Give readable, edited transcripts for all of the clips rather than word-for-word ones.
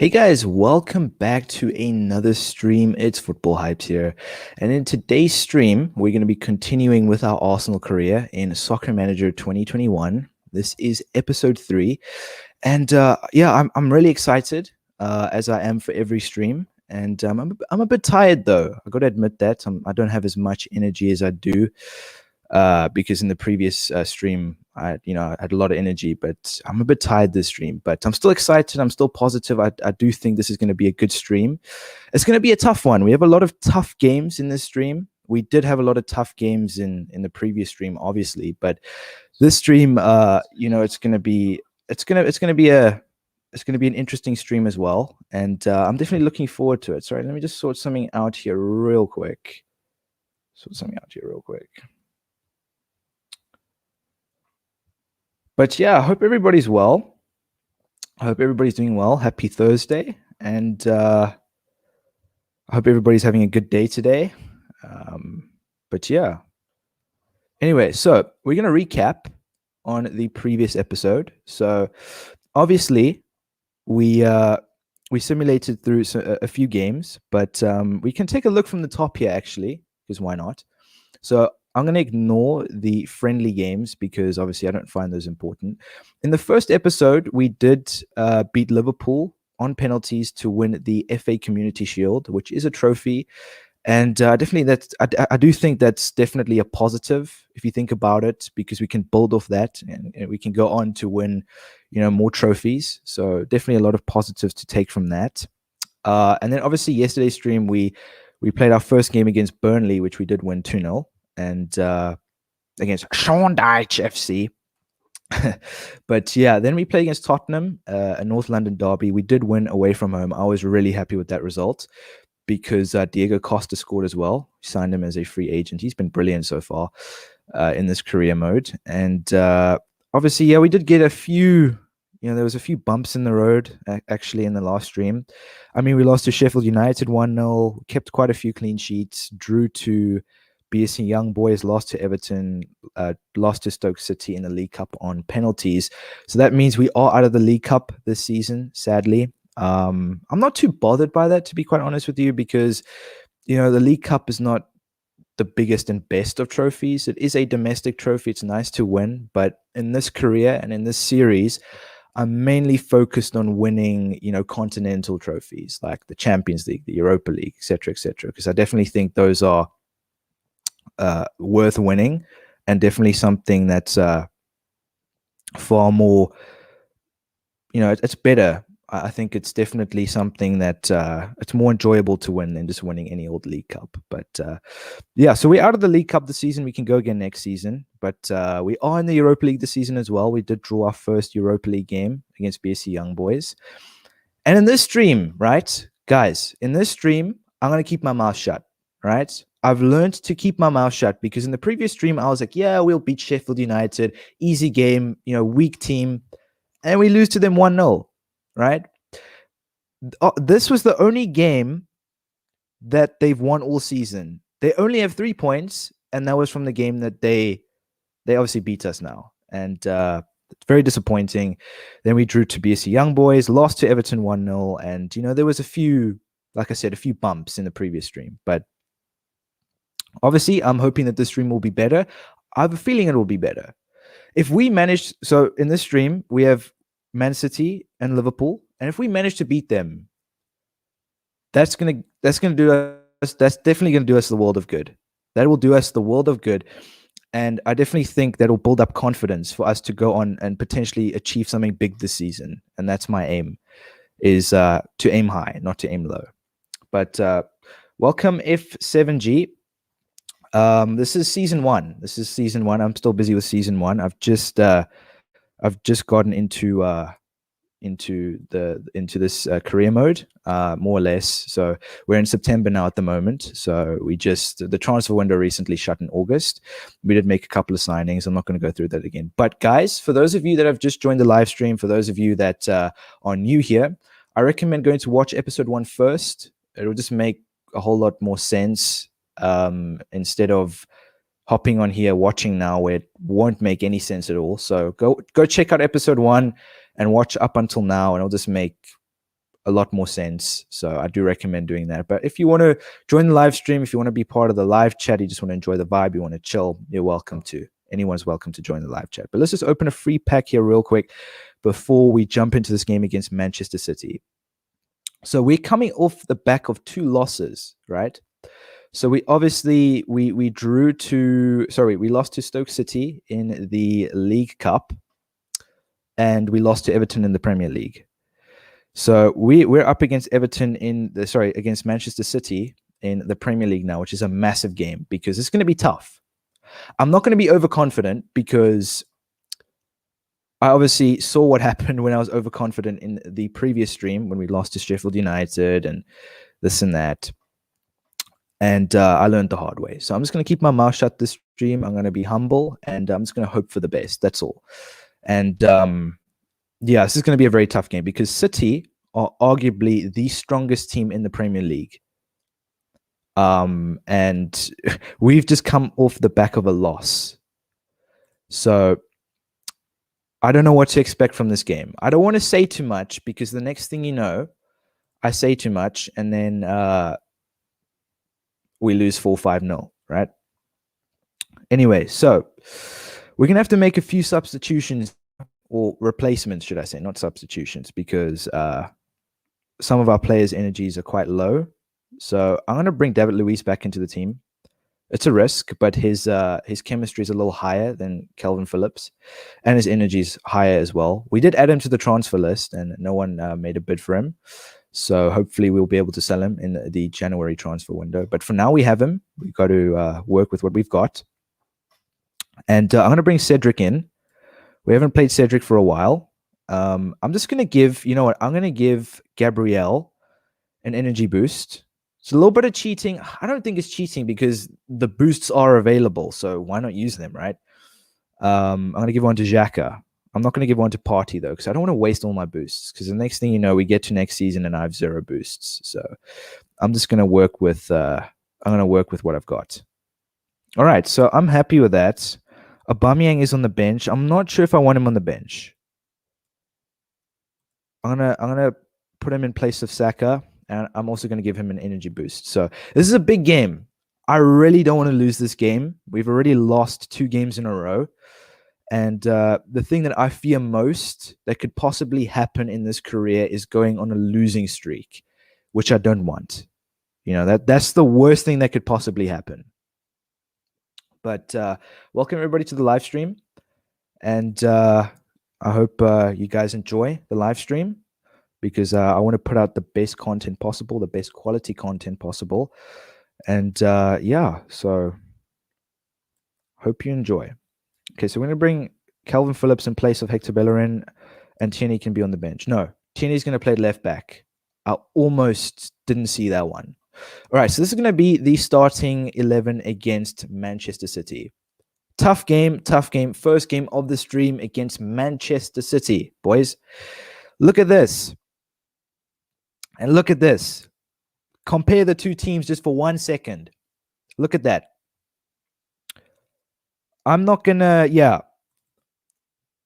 Hey guys, welcome back to another stream. It's Football Hypes here. And in today's stream, we're going to be continuing with our Arsenal career in Soccer Manager 2021. This is episode 3. And I'm really excited, as I am for every stream. And I'm a bit tired though. I got to admit that. I don't have as much energy as I do because in the previous stream, I had a lot of energy, but I'm a bit tired this stream. But I'm still excited. I'm still positive. I do think this is going to be a good stream. It's going to be a tough one. We have a lot of tough games in this stream. We did have a lot of tough games in the previous stream, obviously, but this stream, it's going to be an interesting stream as well, and I'm definitely looking forward to it. Sorry, let me just sort something out here real quick. But yeah, I hope everybody's well. I hope everybody's doing well. Happy Thursday. And I hope everybody's having a good day today. But yeah. Anyway, so we're going to recap on the previous episode. So obviously, we simulated through a few games, but we can take a look from the top here, actually, because why not? So I'm going to ignore the friendly games because obviously I don't find those important. In the first episode, we did beat Liverpool on penalties to win the FA Community Shield, which is a trophy. And definitely, I do think that's definitely a positive if you think about it, because we can build off that and we can go on to win, more trophies. So definitely a lot of positives to take from that. And then obviously yesterday's stream, we played our first game against Burnley, which we did win 2-0. And against Sean Dyche FC. But yeah, then we played against Tottenham, a North London derby. We did win away from home. I was really happy with that result because Diego Costa scored as well. We signed him as a free agent. He's been brilliant so far in this career mode. And obviously, yeah, we did get a few, there was a few bumps in the road actually in the last stream. I mean, we lost to Sheffield United 1-0, kept quite a few clean sheets, drew to BSC Young Boys, lost to Everton, lost to Stoke City in the League Cup on penalties. So that means we are out of the League Cup this season, sadly. I'm not too bothered by that, to be quite honest with you, because, the League Cup is not the biggest and best of trophies. It is a domestic trophy. It's nice to win. But in this career and in this series, I'm mainly focused on winning, continental trophies like the Champions League, the Europa League, etc., because I definitely think those are worth winning, and definitely something that's far more, it's better. I think it's definitely something that it's more enjoyable to win than just winning any old League Cup. But yeah, so we're out of the League Cup this season. We can go again next season, but we are in the Europa League this season as well. We did draw our first Europa League game against BSC Young Boys. And in this stream, right, guys, I'm going to keep my mouth shut, right? I've learned to keep my mouth shut because in the previous stream, I was like, yeah, we'll beat Sheffield United. Easy game, weak team. And we lose to them 1-0, right? This was the only game that they've won all season. They only have 3 points, and that was from the game that they obviously beat us now. And it's very disappointing. Then we drew to BSC Young Boys, lost to Everton 1-0. And, there was a few bumps in the previous stream. But obviously, I'm hoping that this stream will be better. I have a feeling it will be better. If we manage, so in this stream, we have Man City and Liverpool, and if we manage to beat them, that's definitely gonna do us the world of good. That will do us the world of good, and I definitely think that will build up confidence for us to go on and potentially achieve something big this season. And that's my aim, is to aim high, not to aim low. But welcome F7G. This is season 1. I'm still busy with season 1. I've just gotten into this career mode, more or less. So we're in September now at the moment. So the transfer window recently shut in August. We did make a couple of signings. I'm not going to go through that again. But guys, for those of you that have just joined the live stream, for those of you that are new here, I recommend going to watch episode 1 first. It'll just make a whole lot more sense. Instead of hopping on here watching now, where it won't make any sense at all. So go check out episode 1 and watch up until now, and it'll just make a lot more sense. So I do recommend doing that. But if you want to join the live stream, if you want to be part of the live chat, you just want to enjoy the vibe, you want to chill, you're welcome to. Anyone's welcome to join the live chat. But let's just open a free pack here real quick before we jump into this game against Manchester City. So we're coming off the back of 2 losses, right? So we obviously we lost to Stoke City in the League Cup, and we lost to Everton in the Premier League. So we're up against Everton against Manchester City in the Premier League now, which is a massive game because it's going to be tough. I'm not going to be overconfident because I obviously saw what happened when I was overconfident in the previous stream when we lost to Sheffield United and this and that. And I learned the hard way. So I'm just going to keep my mouth shut this stream. I'm going to be humble and I'm just going to hope for the best. That's all. And this is going to be a very tough game because City are arguably the strongest team in the Premier League. And we've just come off the back of a loss. So I don't know what to expect from this game. I don't want to say too much because the next thing you know, I say too much and then we lose 4-5-0, right? Anyway, so we're going to have to make a few substitutions or replacements, should I say, not substitutions, because some of our players' energies are quite low. So I'm going to bring David Luiz back into the team. It's a risk, but his chemistry is a little higher than Calvin Phillips, and his energy is higher as well. We did add him to the transfer list, and no one made a bid for him. So hopefully we'll be able to sell him in the January transfer window. But for now, we have him. We've got to work with what we've got. And I'm going to bring Cedric in. We haven't played Cedric for a while. I'm just going to give, I'm going to give Gabriel an energy boost. It's a little bit of cheating. I don't think it's cheating because the boosts are available. So why not use them, right? I'm going to give one to Xhaka. I'm not going to give one to Party, though, because I don't want to waste all my boosts. Because the next thing you know, we get to next season and I have 0 boosts. So I'm just going to work with what I've got. All right, so I'm happy with that. Aubameyang is on the bench. I'm not sure if I want him on the bench. I'm gonna put him in place of Saka. And I'm also going to give him an energy boost. So this is a big game. I really don't want to lose this game. We've already lost 2 games in a row. And the thing that I fear most that could possibly happen in this career is going on a losing streak, which I don't want. That's the worst thing that could possibly happen. But welcome everybody to the live stream. And I hope you guys enjoy the live stream. Because I want to put out the best content possible, the best quality content possible. And so hope you enjoy. Okay, so we're going to bring Calvin Phillips in place of Hector Bellerin, and Tierney can be on the bench. No, Tierney's going to play left back. I almost didn't see that one. All right, so this is going to be the starting 11 against Manchester City. Tough game. First game of the stream against Manchester City, boys. Look at this. And look at this. Compare the 2 teams just for 1 second. Look at that. I'm not going to,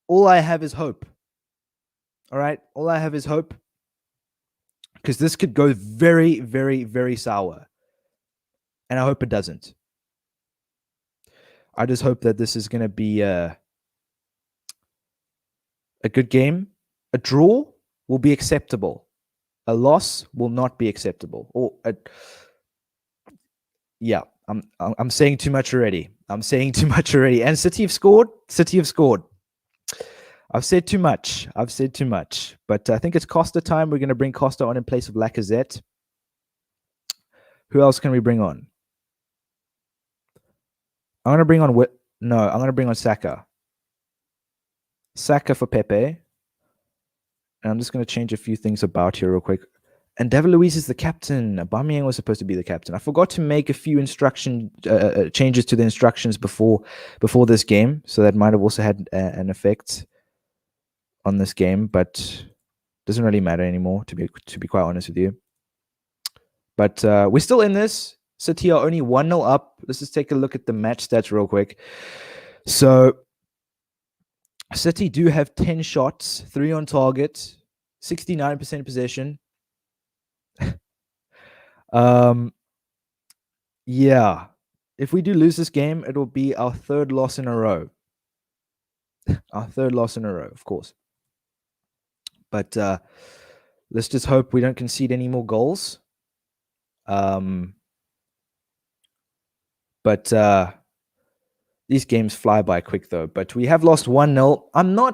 all I have is hope. All right? All I have is hope. Because this could go very, very, very sour. And I hope it doesn't. I just hope that this is going to be a good game. A draw will be acceptable. A loss will not be acceptable. I'm saying too much already. And City have scored. I've said too much. But I think it's Costa time. We're going to bring Costa on in place of Lacazette. Who else can we bring on? I'm going to bring on Saka. Saka for Pepe. And I'm just going to change a few things about here real quick. And David Luiz is the captain. Aubameyang was supposed to be the captain. I forgot to make a few changes to the instructions before this game. So that might have also had an effect on this game. But doesn't really matter anymore, to be quite honest with you. But we're still in this. City are only 1-0 up. Let's just take a look at the match stats real quick. So City do have 10 shots, 3 on target, 69% possession. Um, yeah. If we do lose this game, it'll be our third loss in a row. Our third loss in a row, of course. But let's just hope we don't concede any more goals. But these games fly by quick, though. But we have lost 1-0.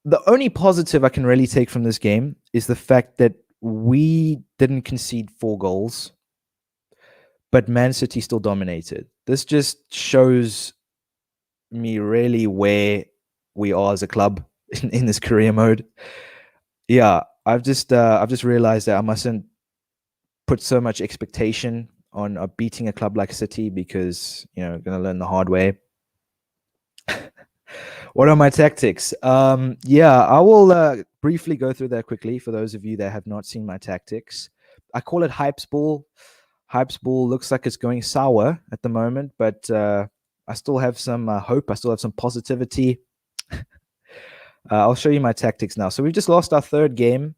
The only positive I can really take from this game is the fact that we didn't concede 4 goals, but Man City still dominated. This just shows me really where we are as a club in this career mode. Yeah, I've just realized that I mustn't put so much expectation on beating a club like City because, going to learn the hard way. What are my tactics? Yeah, I will briefly go through that quickly for those of you that have not seen my tactics. I call it Hype's Ball. Hype's Ball looks like it's going sour at the moment, but I still have some hope. I still have some positivity. I'll show you my tactics now. So we've just lost our third game.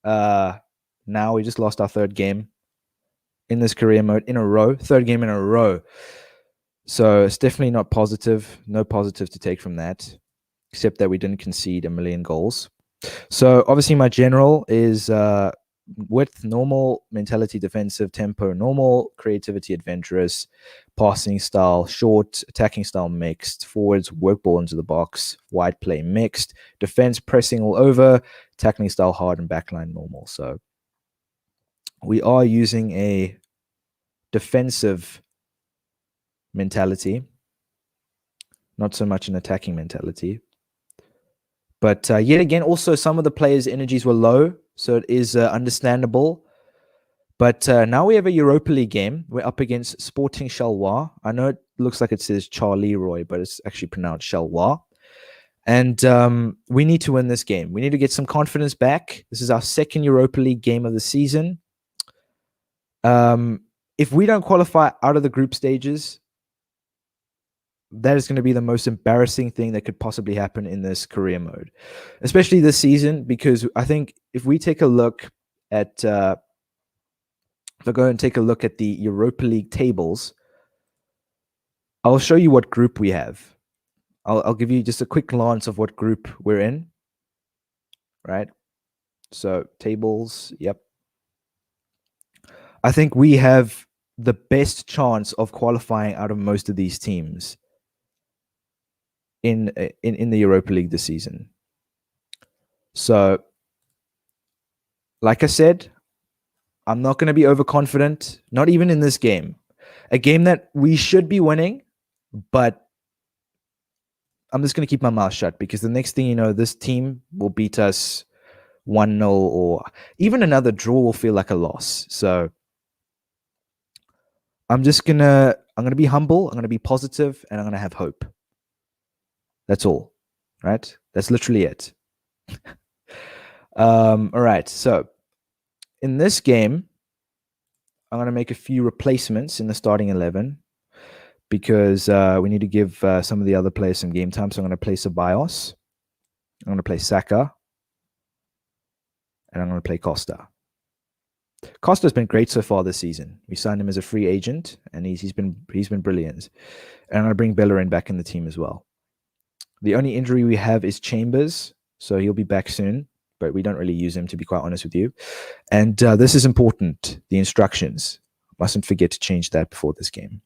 Now we just lost our third game in this career mode in a row. Third game in a row. So it's definitely not positive. No positive to take from that, except that we didn't concede 1,000,000 goals. So obviously my general is width, normal, mentality, defensive, tempo, normal, creativity, adventurous, passing style, short, attacking style, mixed, forwards, work ball into the box, wide play, mixed, defense, pressing all over, tackling style, hard, and backline, normal. So we are using a defensive mentality, not so much an attacking mentality. But yet again, also some of the players' energies were low, so it is understandable. But now we have a Europa League game. We're up against Sporting Xiaohua. I know it looks like it says Charlie Roy, but it's actually pronounced Xiaohua. And we need to win this game. We need to get some confidence back. This is our second Europa League game of the season. If we don't qualify out of the group stages, that is going to be the most embarrassing thing that could possibly happen in this career mode, especially this season, because I think if we take a look at, if I go and take a look at the Europa League tables, I'll show you what group we have. I'll give you just a quick glance of what group we're in, right? So tables, yep. I think we have the best chance of qualifying out of most of these teams in the Europa League this season. So, like I said, I'm not going to be overconfident, not even in this game. A game that we should be winning, but I'm just going to keep my mouth shut because the next thing you know, this team will beat us 1-0 or even another draw will feel like a loss. So I'm going to be humble, I'm going to be positive, and I'm going to have hope. That's all, right? That's literally it. All right. So in this game, I'm going to make a few replacements in the starting 11 because we need to give some of the other players some game time. So I'm going to play Ceballos. I'm going to play Saka. And I'm going to play Costa. Costa's been great so far this season. We signed him as a free agent, and he's been brilliant. And I'm going to bring Bellerin back in the team as well. The only injury we have is Chambers, so he'll be back soon, but we don't really use him, to be quite honest with you. And this is important, the instructions. Mustn't forget to change that before this game.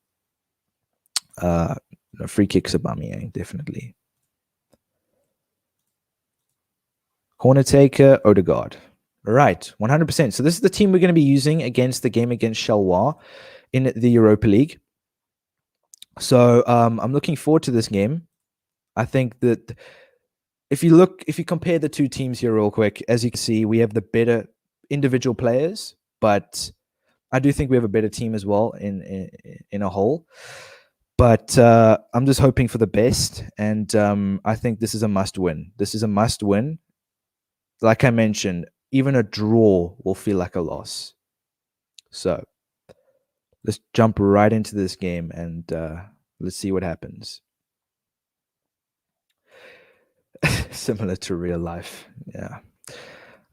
Free kicks Aubameyang, definitely. Corner taker, Odegaard. Right, 100%. So this is the team we're going to be using against the game against Xiaohua in the Europa League. So I'm looking forward to this game. I think that if you compare the two teams here real quick, as you can see, we have the better individual players, but I do think we have a better team as well in a whole. But I'm just hoping for the best, and I think this is a must-win. This is a must-win. Like I mentioned, even a draw will feel like a loss. So let's jump right into this game, and let's see what happens. Similar to real life. Yeah,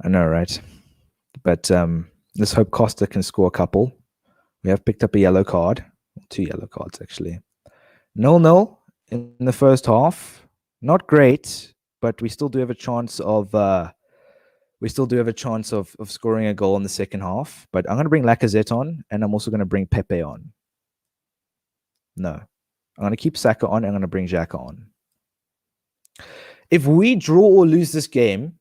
I know, right? But Let's hope Costa can score a couple. We have picked up a yellow card. 2 yellow cards, actually. 0-0 in the first half. Not great, but we still do have a chance of scoring a goal in the second half. But I'm going to bring Lacazette on, and I'm also going to bring Pepe on. No. I'm going to keep Saka on, and I'm going to bring Xhaka on. If we draw or lose this game,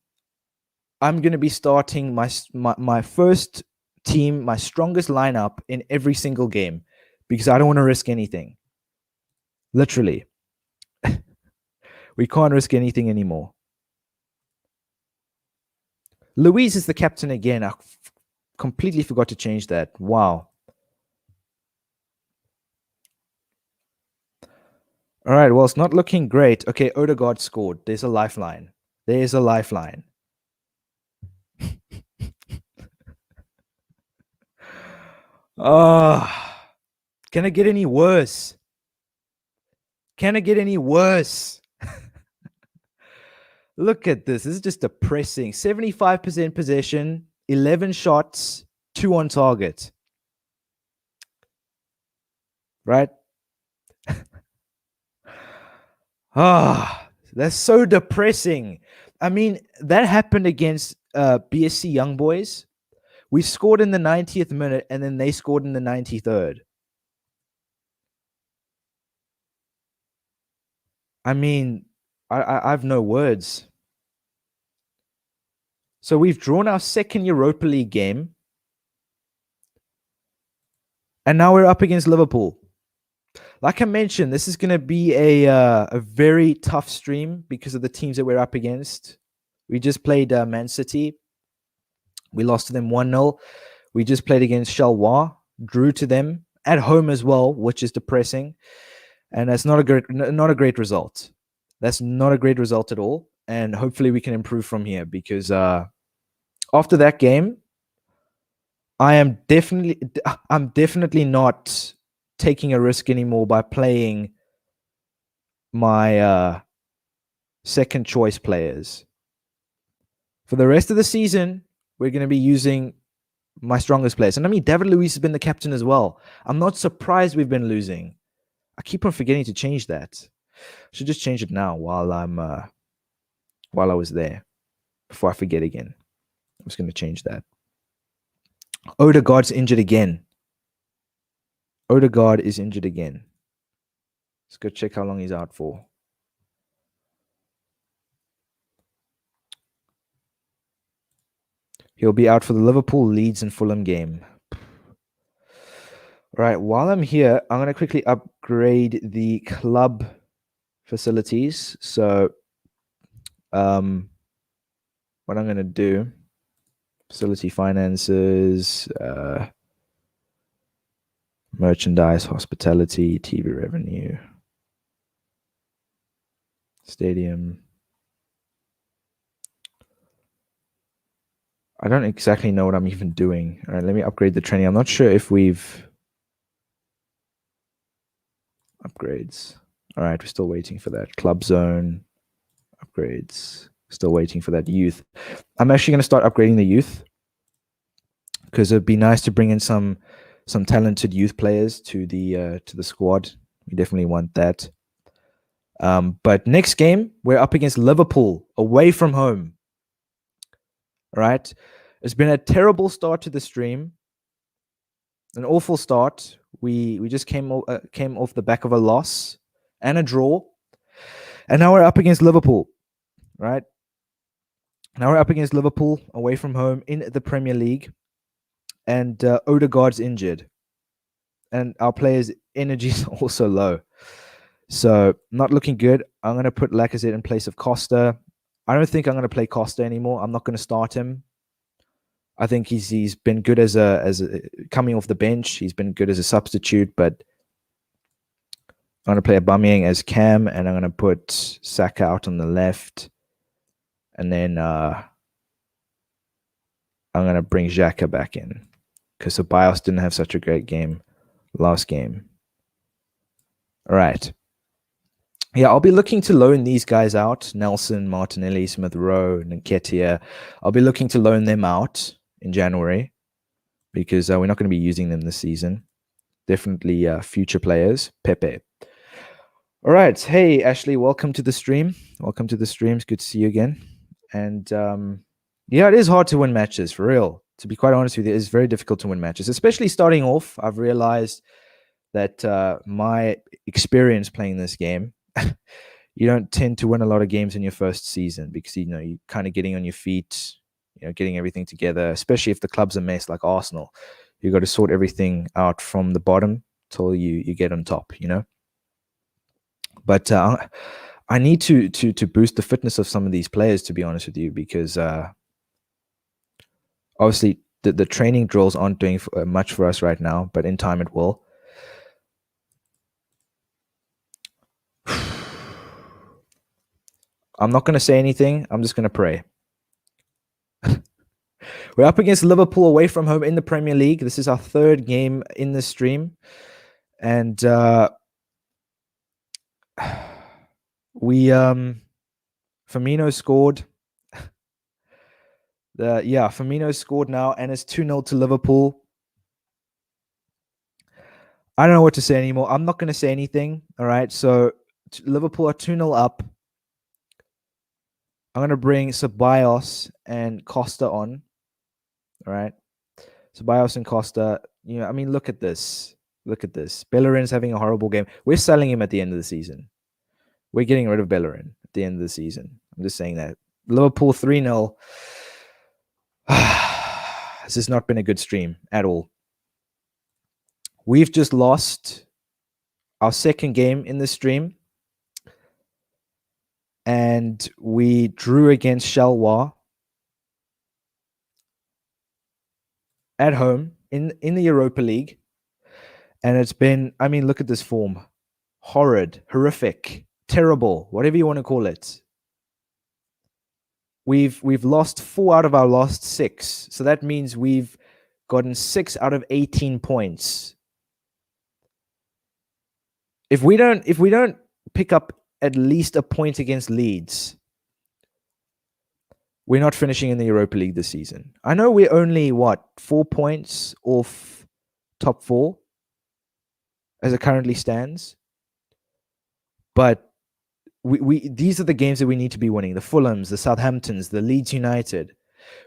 I'm going to be starting my first team, my strongest lineup in every single game, because I don't want to risk anything. Literally. We can't risk anything anymore. Luiz is the captain again. I completely forgot to change that. Wow. All right, well, it's not looking great. Okay, Odegaard scored. There's a lifeline. There's a lifeline. Can it get any worse? Can it get any worse? Look at this. This is just depressing. 75% possession, 11 shots, 2 on target. Right? That's so depressing. I mean, that happened against BSC Young Boys. We scored in the 90th minute, and then they scored in the 93rd. I mean, I have no words. So we've drawn our second Europa League game. And now we're up against Liverpool. Like I mentioned, this is going to be a very tough stream because of the teams that we're up against. We just played Man City. We lost to them 1-0. We just played against Xiaohua, drew to them at home as well, which is depressing. And that's not a great result. That's not a great result at all. And hopefully we can improve from here, because after that game, I'm definitely not taking a risk anymore by playing my second choice players. For the rest of the season, we're going to be using my strongest players. And I mean, David Luiz has been the captain as well. I'm not surprised we've been losing. I keep on forgetting to change that. I should just change it now while I was there, before I forget again. I'm just going to change that. Odegaard's injured again. Odegaard is injured again. Let's go check how long he's out for. He'll be out for the Liverpool, Leeds, and Fulham game. All right, while I'm here, I'm going to quickly upgrade the club facilities. So what I'm going to do, facility finances, merchandise, hospitality, TV revenue, stadium. I don't exactly know what I'm even doing. All right, let me upgrade the training. I'm not sure if we've upgrades. All right, we're still waiting for that. Club zone upgrades. Still waiting for that youth. I'm actually going to start upgrading the youth, because it'd be nice to bring in some talented youth players to the squad. We definitely want that. But next game, we're up against Liverpool, away from home. All right. It's been a terrible start to the stream. An awful start. We just came off the back of a loss and a draw. And now we're up against Liverpool. Right? Now we're up against Liverpool, away from home in the Premier League. And Odegaard's injured. And our players' energy is also low. So not looking good. I'm going to put Lacazette in place of Costa. I don't think I'm going to play Costa anymore. I'm not going to start him. I think he's been good as a coming off the bench. He's been good as a substitute, but I'm going to play Aubameyang as Cam, and I'm going to put Saka out on the left, and then I'm going to bring Xhaka back in, because Ceballos didn't have such a great game last game. All right. Yeah, I'll be looking to loan these guys out. Nelson, Martinelli, Smith Rowe, Nketiah. I'll be looking to loan them out in January. because we're not going to be using them this season. Definitely future players. Pepe. All right. Hey, Ashley, welcome to the stream. Welcome to the stream. It's good to see you again. And yeah, it is hard to win matches, for real. To be quite honest with you, it is very difficult to win matches, especially starting off. I've realized that my experience playing this game, you don't tend to win a lot of games in your first season because, you know, you're kind of getting on your feet, you know, getting everything together, especially if the club's a mess like Arsenal. You've got to sort everything out from the bottom till you get on top, you know. But I need to boost the fitness of some of these players, to be honest with you, because obviously the training drills aren't doing much for us right now, but in time it will. I'm not going to say anything. I'm just going to pray. We're up against Liverpool away from home in the Premier League. This is our third game in the stream. And Firmino scored. Firmino scored now, and it's 2-0 to Liverpool. I don't know what to say anymore. I'm not going to say anything. All right. So Liverpool are 2-0 up. I'm going to bring Ceballos and Costa on. All right. Ceballos and Costa. You know, I mean, look at this. Look at this. Bellerin's having a horrible game. We're selling him at the end of the season. We're getting rid of Bellerin at the end of the season. I'm just saying that. Liverpool 3-0. This has not been a good stream at all. We've just lost our second game in the stream. And we drew against Xiaohua at home in the Europa League. And it's been, I mean, look at this form. Horrid, horrific, terrible, whatever you want to call it. We've lost 4 out of our last 6. So that means we've gotten 6 out of 18 points. If we don't pick up at least a point against Leeds, we're not finishing in the Europa League this season. I know we're only 4 points off top 4 as it currently stands, but we these are the games that we need to be winning. The Fulhams, the Southamptons, the Leeds United.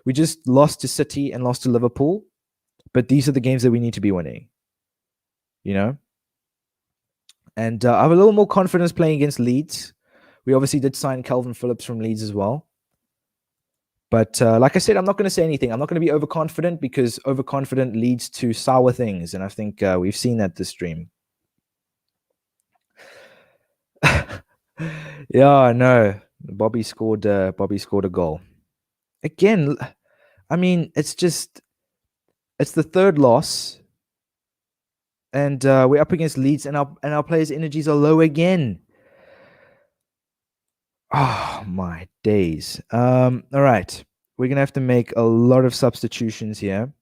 We just lost to City and lost to Liverpool, but these are the games that we need to be winning. You know? And I have a little more confidence playing against Leeds. We obviously did sign Calvin Phillips from Leeds as well. But like I said, I'm not going to say anything. I'm not going to be overconfident because overconfident leads to sour things. And I think we've seen that this stream. Yeah, no. Bobby scored a goal. Again, I mean, it's the third loss. And we're up against Leeds, and our players' energies are low again. Oh my days. All right. We're gonna have to make a lot of substitutions here.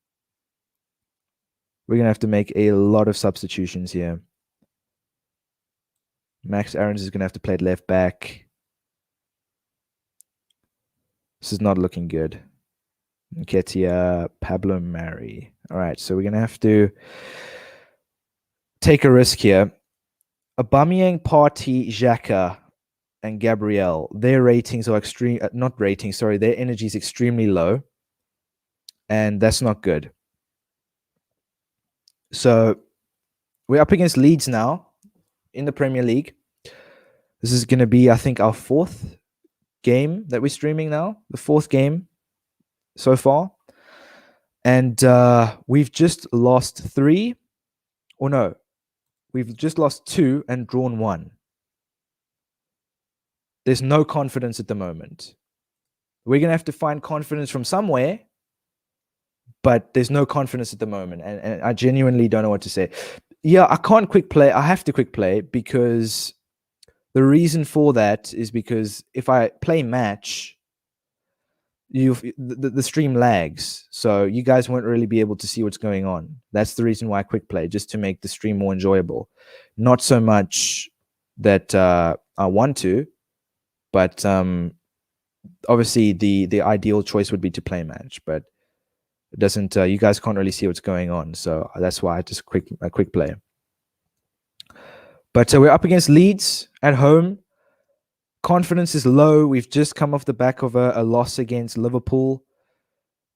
Max Aarons is gonna have to play left back. This is not looking good. Nketiah, Pablo Mari. All right, so we're gonna have to take a risk here. Aubameyang, Partey, Xhaka, and Gabriel, their ratings are extreme. Not ratings, sorry. Their energy is extremely low, and that's not good. So we're up against Leeds now in the Premier League. This is going to be, I think, our 4th game that we're streaming now. The 4th game so far, and we've just lost 3, or no, we've just lost 2 and drawn 1. There's no confidence at the moment. We're going to have to find confidence from somewhere, but there's no confidence at the moment. And I genuinely don't know what to say. Yeah, I can't quick play. I have to quick play because the reason for that is because if I play match, the stream lags. So you guys won't really be able to see what's going on. That's the reason why I quick play, just to make the stream more enjoyable. Not so much that I want to, but obviously the ideal choice would be to play match, but it doesn't. You guys can't really see what's going on, so that's why I just a quick play. But we're up against Leeds at home. Confidence is low. We've just come off the back of a loss against Liverpool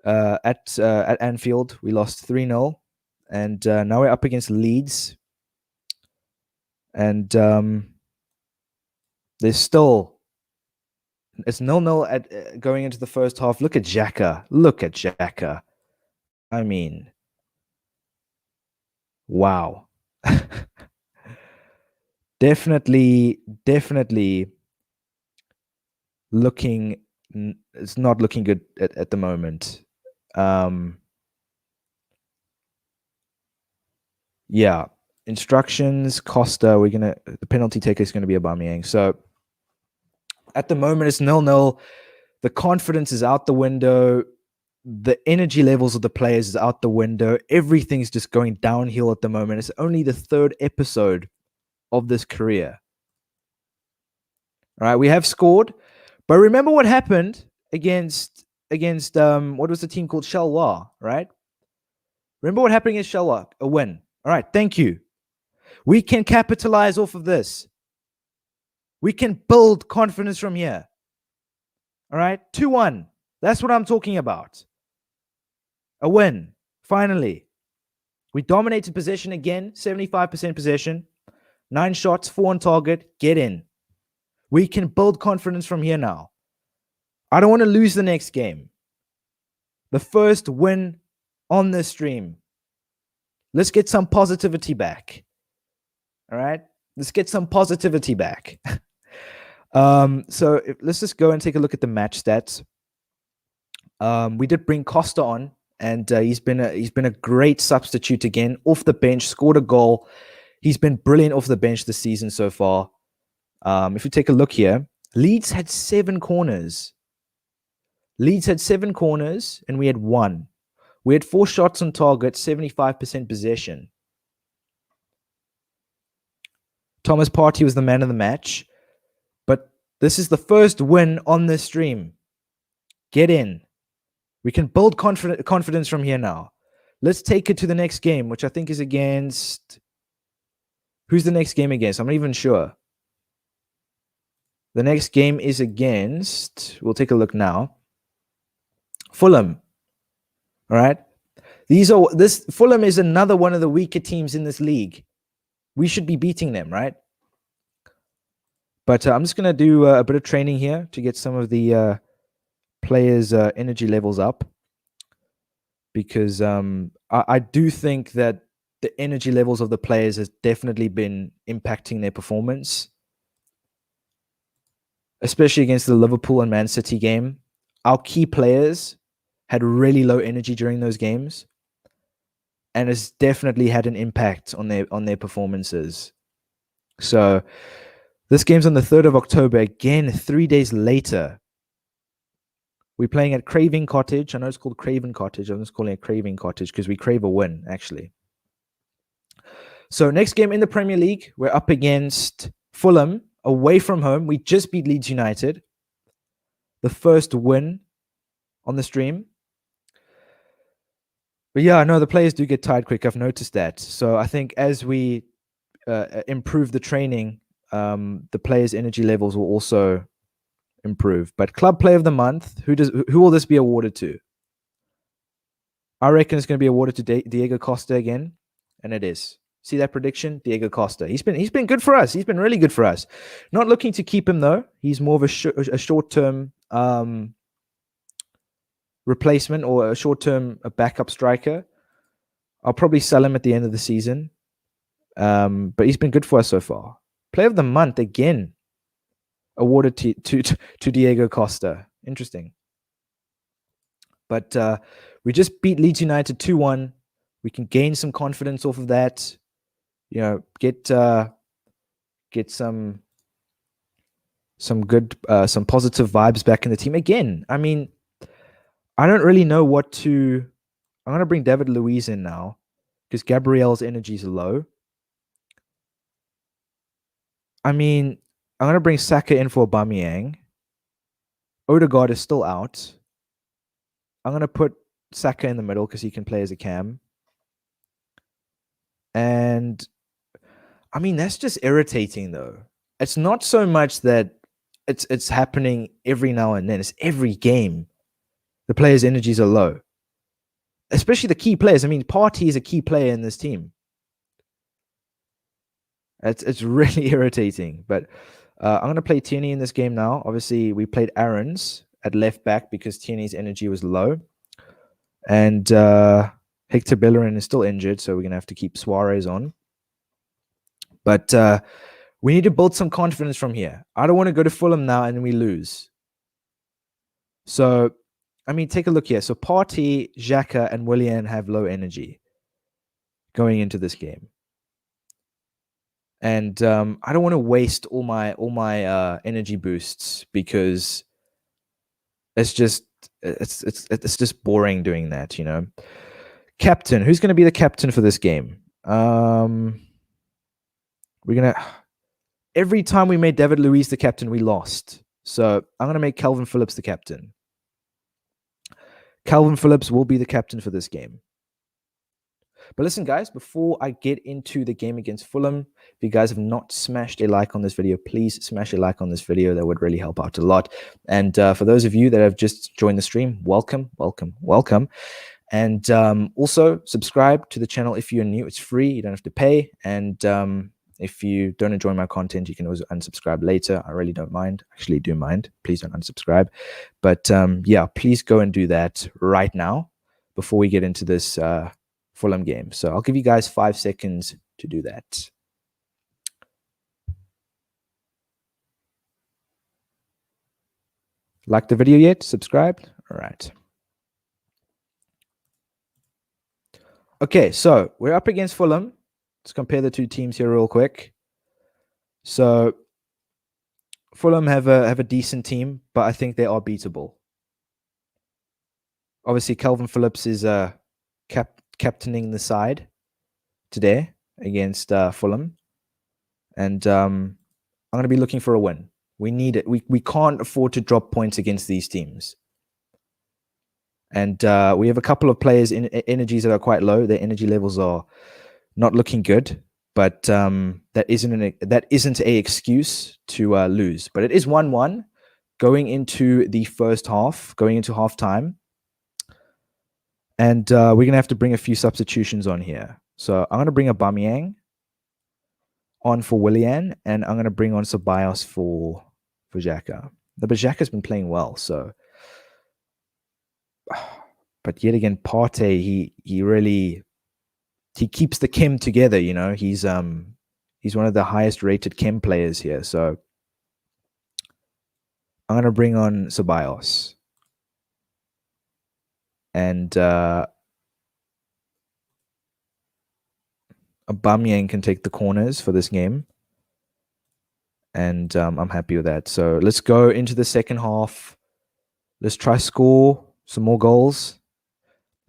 at Anfield. We lost 3-0, and now we're up against Leeds. And there's still it's 0-0 at going into the first half. Look at Xhaka. Look at Xhaka. I mean, wow. definitely looking. It's not looking good at the moment. Yeah. Instructions, Costa, the penalty taker is gonna be Aubameyang. So at the moment it's 0-0. The confidence is out the window. The energy levels of the players is out the window. Everything's just going downhill at the moment. It's only the 3rd episode of this career. All right, we have scored, but remember what happened against what was the team called? Xiaohua, right? Remember what happened against Xiaohua? A win. All right, thank you. We can capitalize off of this. We can build confidence from here. All right, 2-1. That's what I'm talking about. A win, finally. We dominated possession again, 75% possession. 9 shots, 4 on target. Get in. We can build confidence from here now. I don't want to lose the next game. The first win on this stream. Let's get some positivity back. All right? Let's get some positivity back. Let's just go and take a look at the match stats. We did bring Costa on, and he's been a great substitute again. Off the bench, scored a goal. He's been brilliant off the bench this season so far. If you take a look here, Leeds had 7 corners. And we had 1. We had 4 shots on target, 75% possession. Thomas Partey was the man of the match. But this is the first win on this stream. Get in. We can build confidence from here now. Let's take it to the next game, which I think is against... Who's the next game against? I'm not even sure. The next game is against... We'll take a look now. Fulham. All right. Fulham is another one of the weaker teams in this league. We should be beating them, right? But I'm just going to do a bit of training here to get some of the players' energy levels up. Because I do think that the energy levels of the players has definitely been impacting their performance. Especially against the Liverpool and Man City game. Our key players had really low energy during those games. And has definitely had an impact on their performances. So this game's on the 3rd of October. Again, 3 days later. We're playing at Craving Cottage. I know it's called Craven Cottage. I'm just calling it Craving Cottage because we crave a win, actually. So next game in the Premier League, we're up against Fulham, away from home. We just beat Leeds United. The first win on the stream. But yeah, no, the players do get tired quick. I've noticed that. So I think as we improve the training, the players' energy levels will also improve. But Club Player of the Month, who will this be awarded to? I reckon it's going to be awarded to Diego Costa again, and it is. See that prediction? Diego Costa. He's been good for us. He's been really good for us. Not looking to keep him though. He's more of a short-term replacement or a short-term backup striker. I'll probably sell him at the end of the season. But he's been good for us so far. Player of the Month again, awarded to Diego Costa. Interesting. But we just beat Leeds United 2-1. We can gain some confidence off of that. You know, get some good, some positive vibes back in the team. Again, I mean, I don't really know what to... I'm going to bring David Luiz in now because Gabriel's energy is low. I mean, I'm going to bring Saka in for Aubameyang. Odegaard is still out. I'm going to put Saka in the middle because he can play as a cam. And I mean, that's just irritating though. It's not so much that it's happening every now and then. It's every game. The players' energies are low. Especially the key players. I mean, Partey is a key player in this team. It's really irritating. But I'm going to play Tierney in this game now. Obviously, we played Aaron's at left back because Tierney's energy was low. And Hector Bellerin is still injured, so we're going to have to keep Suarez on. But we need to build some confidence from here. I don't want to go to Fulham now and we lose. So, I mean, take a look here. So Partey, Xhaka, and Willian have low energy going into this game. And I don't want to waste all my energy boosts because it's just boring doing that, you know. Captain, who's going to be the captain for this game? Every time we made David Luiz the captain, we lost. So I'm going to make Calvin Phillips the captain. Calvin Phillips will be the captain for this game. But listen, guys, before I get into the game against Fulham, if you guys have not smashed a like on this video, please smash a like on this video. That would really help out a lot. And for those of you that have just joined the stream, welcome, welcome, welcome. And also subscribe to the channel if you're new. It's free. You don't have to pay. And if you don't enjoy my content, you can always unsubscribe later. I really don't mind. Actually, do mind. Please don't unsubscribe. But yeah, please go and do that right now before we get into this Fulham game. So I'll give you guys 5 seconds to do that. Like the video yet? Subscribed? All right. Okay, so we're up against Fulham. Let's compare the two teams here real quick. So Fulham have a decent team, but I think they are beatable. Obviously, Calvin Phillips is captaining the side today against Fulham. And I'm going to be looking for a win. We need it. We can't afford to drop points against these teams. And we have a couple of players in energies that are quite low. Their energy levels are not looking good, but that isn't a excuse to lose. But it is 1-1 going into the first half, going into halftime. And we're going to have to bring a few substitutions on here. So I'm going to bring Aubameyang on for Willian, and I'm going to bring on Ceballos for Xhaka. But Xhaka's been playing well, so. But yet again, Partey, he keeps the chem together, you know. He's one of the highest rated chem players here. So I'm going to bring on Ceballos. And Aubameyang can take the corners for this game. And I'm happy with that. So let's go into the second half. Let's try score some more goals.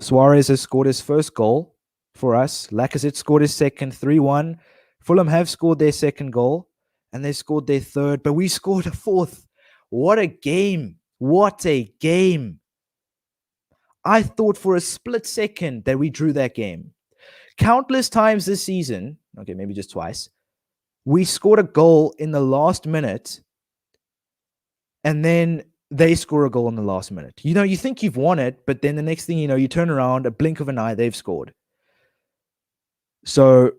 Suarez has scored his first goal for us. Lacazette scored his second, 3-1. Fulham have scored their second goal, and they scored their third, but we scored a fourth. What a game. What a game. I thought for a split second that we drew that game. Countless times this season, okay, maybe just twice, we scored a goal in the last minute, and then they score a goal in the last minute. You know, you think you've won it, but then the next thing you know, you turn around, a blink of an eye, they've scored. So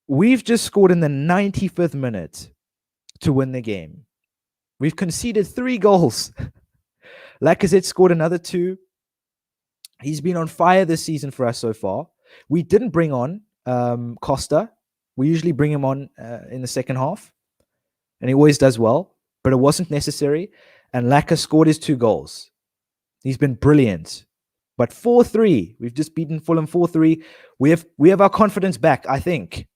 we've just scored in the 95th minute to win the game. We've conceded 3 goals. Lacazette scored another 2. He's been on fire this season for us so far. We didn't bring on Costa. We usually bring him on in the second half, and he always does well, but it wasn't necessary. And Laka scored his 2 goals. He's been brilliant. But 4-3, we've just beaten Fulham 4-3. We have our confidence back, I think.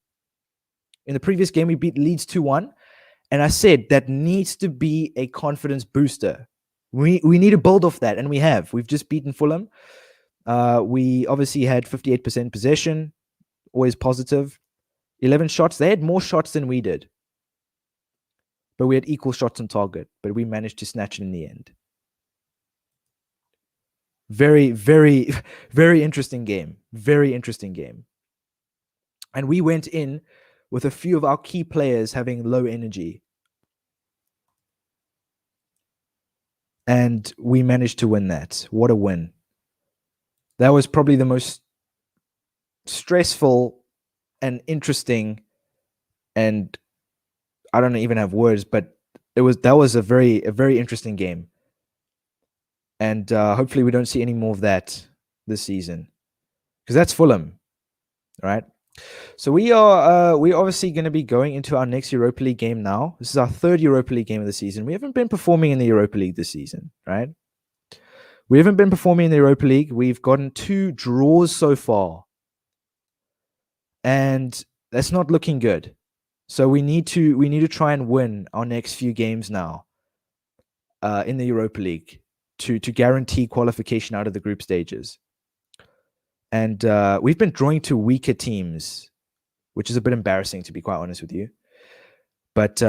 In the previous game, we beat Leeds 2-1. And I said that needs to be a confidence booster. We need to build off that, and we have. We've just beaten Fulham. We obviously had 58% possession, always positive. 11 shots. They had more shots than we did. But we had equal shots on target, but we managed to snatch it in the end. Very, very, very interesting game. Very interesting game. And we went in with a few of our key players having low energy. And we managed to win that. What a win. That was probably the most stressful and interesting, and I don't even have words, but that was a very interesting game. And hopefully we don't see any more of that this season, because that's Fulham, right? So we're obviously going to be going into our next Europa League game now. This is our third Europa League game of the season. We haven't been performing in the Europa League this season, right? We haven't been performing in the Europa League. We've gotten 2 draws so far, and that's not looking good. So we need to try and win our next few games now in the Europa League to guarantee qualification out of the group stages. And we've been drawing to weaker teams, which is a bit embarrassing, to be quite honest with you. But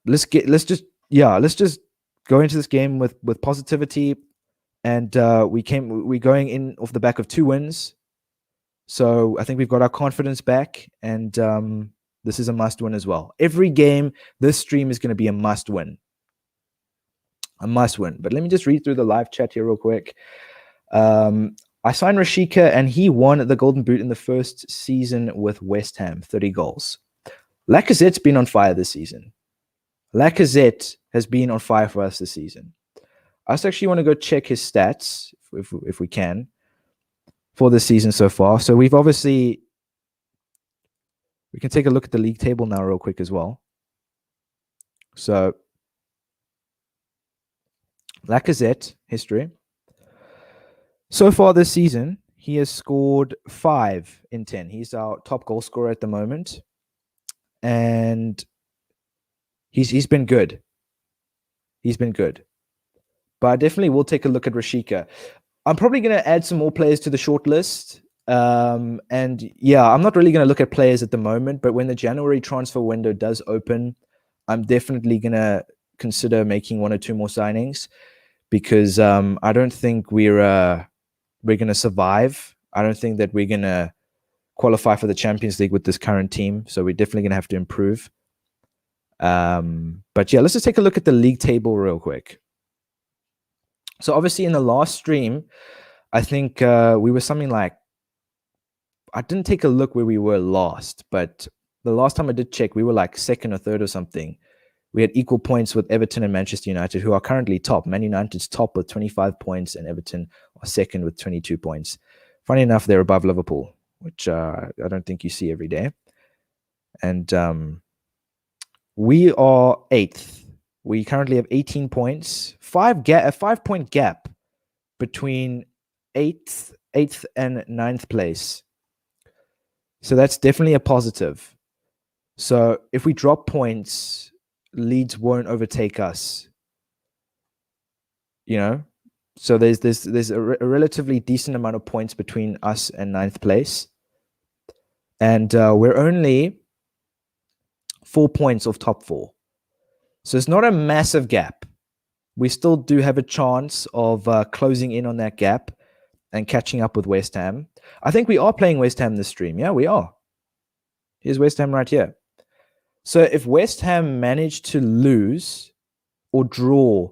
let's just go into this game with positivity. And we're going in off the back of 2 wins. So I think we've got our confidence back, and this is a must win as well. Every game this stream is going to be a must win. A must win. But let me just read through the live chat here real quick. I signed Rashika, and he won the Golden Boot in the first season with West Ham, 30 goals. Lacazette's been on fire this season. Lacazette has been on fire for us this season. I just actually want to go check his stats, if we can, for this season so far. So we can take a look at the league table now real quick as well. So Lacazette history. So far this season, he has scored 5 in 10. He's our top goal scorer at the moment. And he's been good. He's been good. But I definitely will take a look at Rashika. I'm probably going to add some more players to the short list. And yeah, I'm not really going to look at players at the moment, but when the January transfer window does open, I'm definitely going to consider making 1 or 2 more signings, because I don't think we're going to survive. I don't think that we're going to qualify for the Champions League with this current team. So we're definitely going to have to improve. But yeah, let's just take a look at the league table real quick. So obviously in the last stream, I think we were something like, I didn't take a look where we were last, but the last time I did check, we were like 2nd or 3rd or something. We had equal points with Everton and Manchester United, who are currently top. Man United's top with 25 points, and Everton are 2nd with 22 points. Funny enough, they're above Liverpool, which I don't think you see every day. And we are 8th. We currently have 18 points, a 5-point gap between 8th and 9th place. So that's definitely a positive. So if we drop points, Leeds won't overtake us. So there's a relatively decent amount of points between us and 9th place. And we're only 4 points off top 4. So it's not a massive gap. We still do have a chance of closing in on that gap and catching up with West Ham. I think we are playing West Ham this stream. Yeah, we are. Here's West Ham right here. So if West Ham manage to lose or draw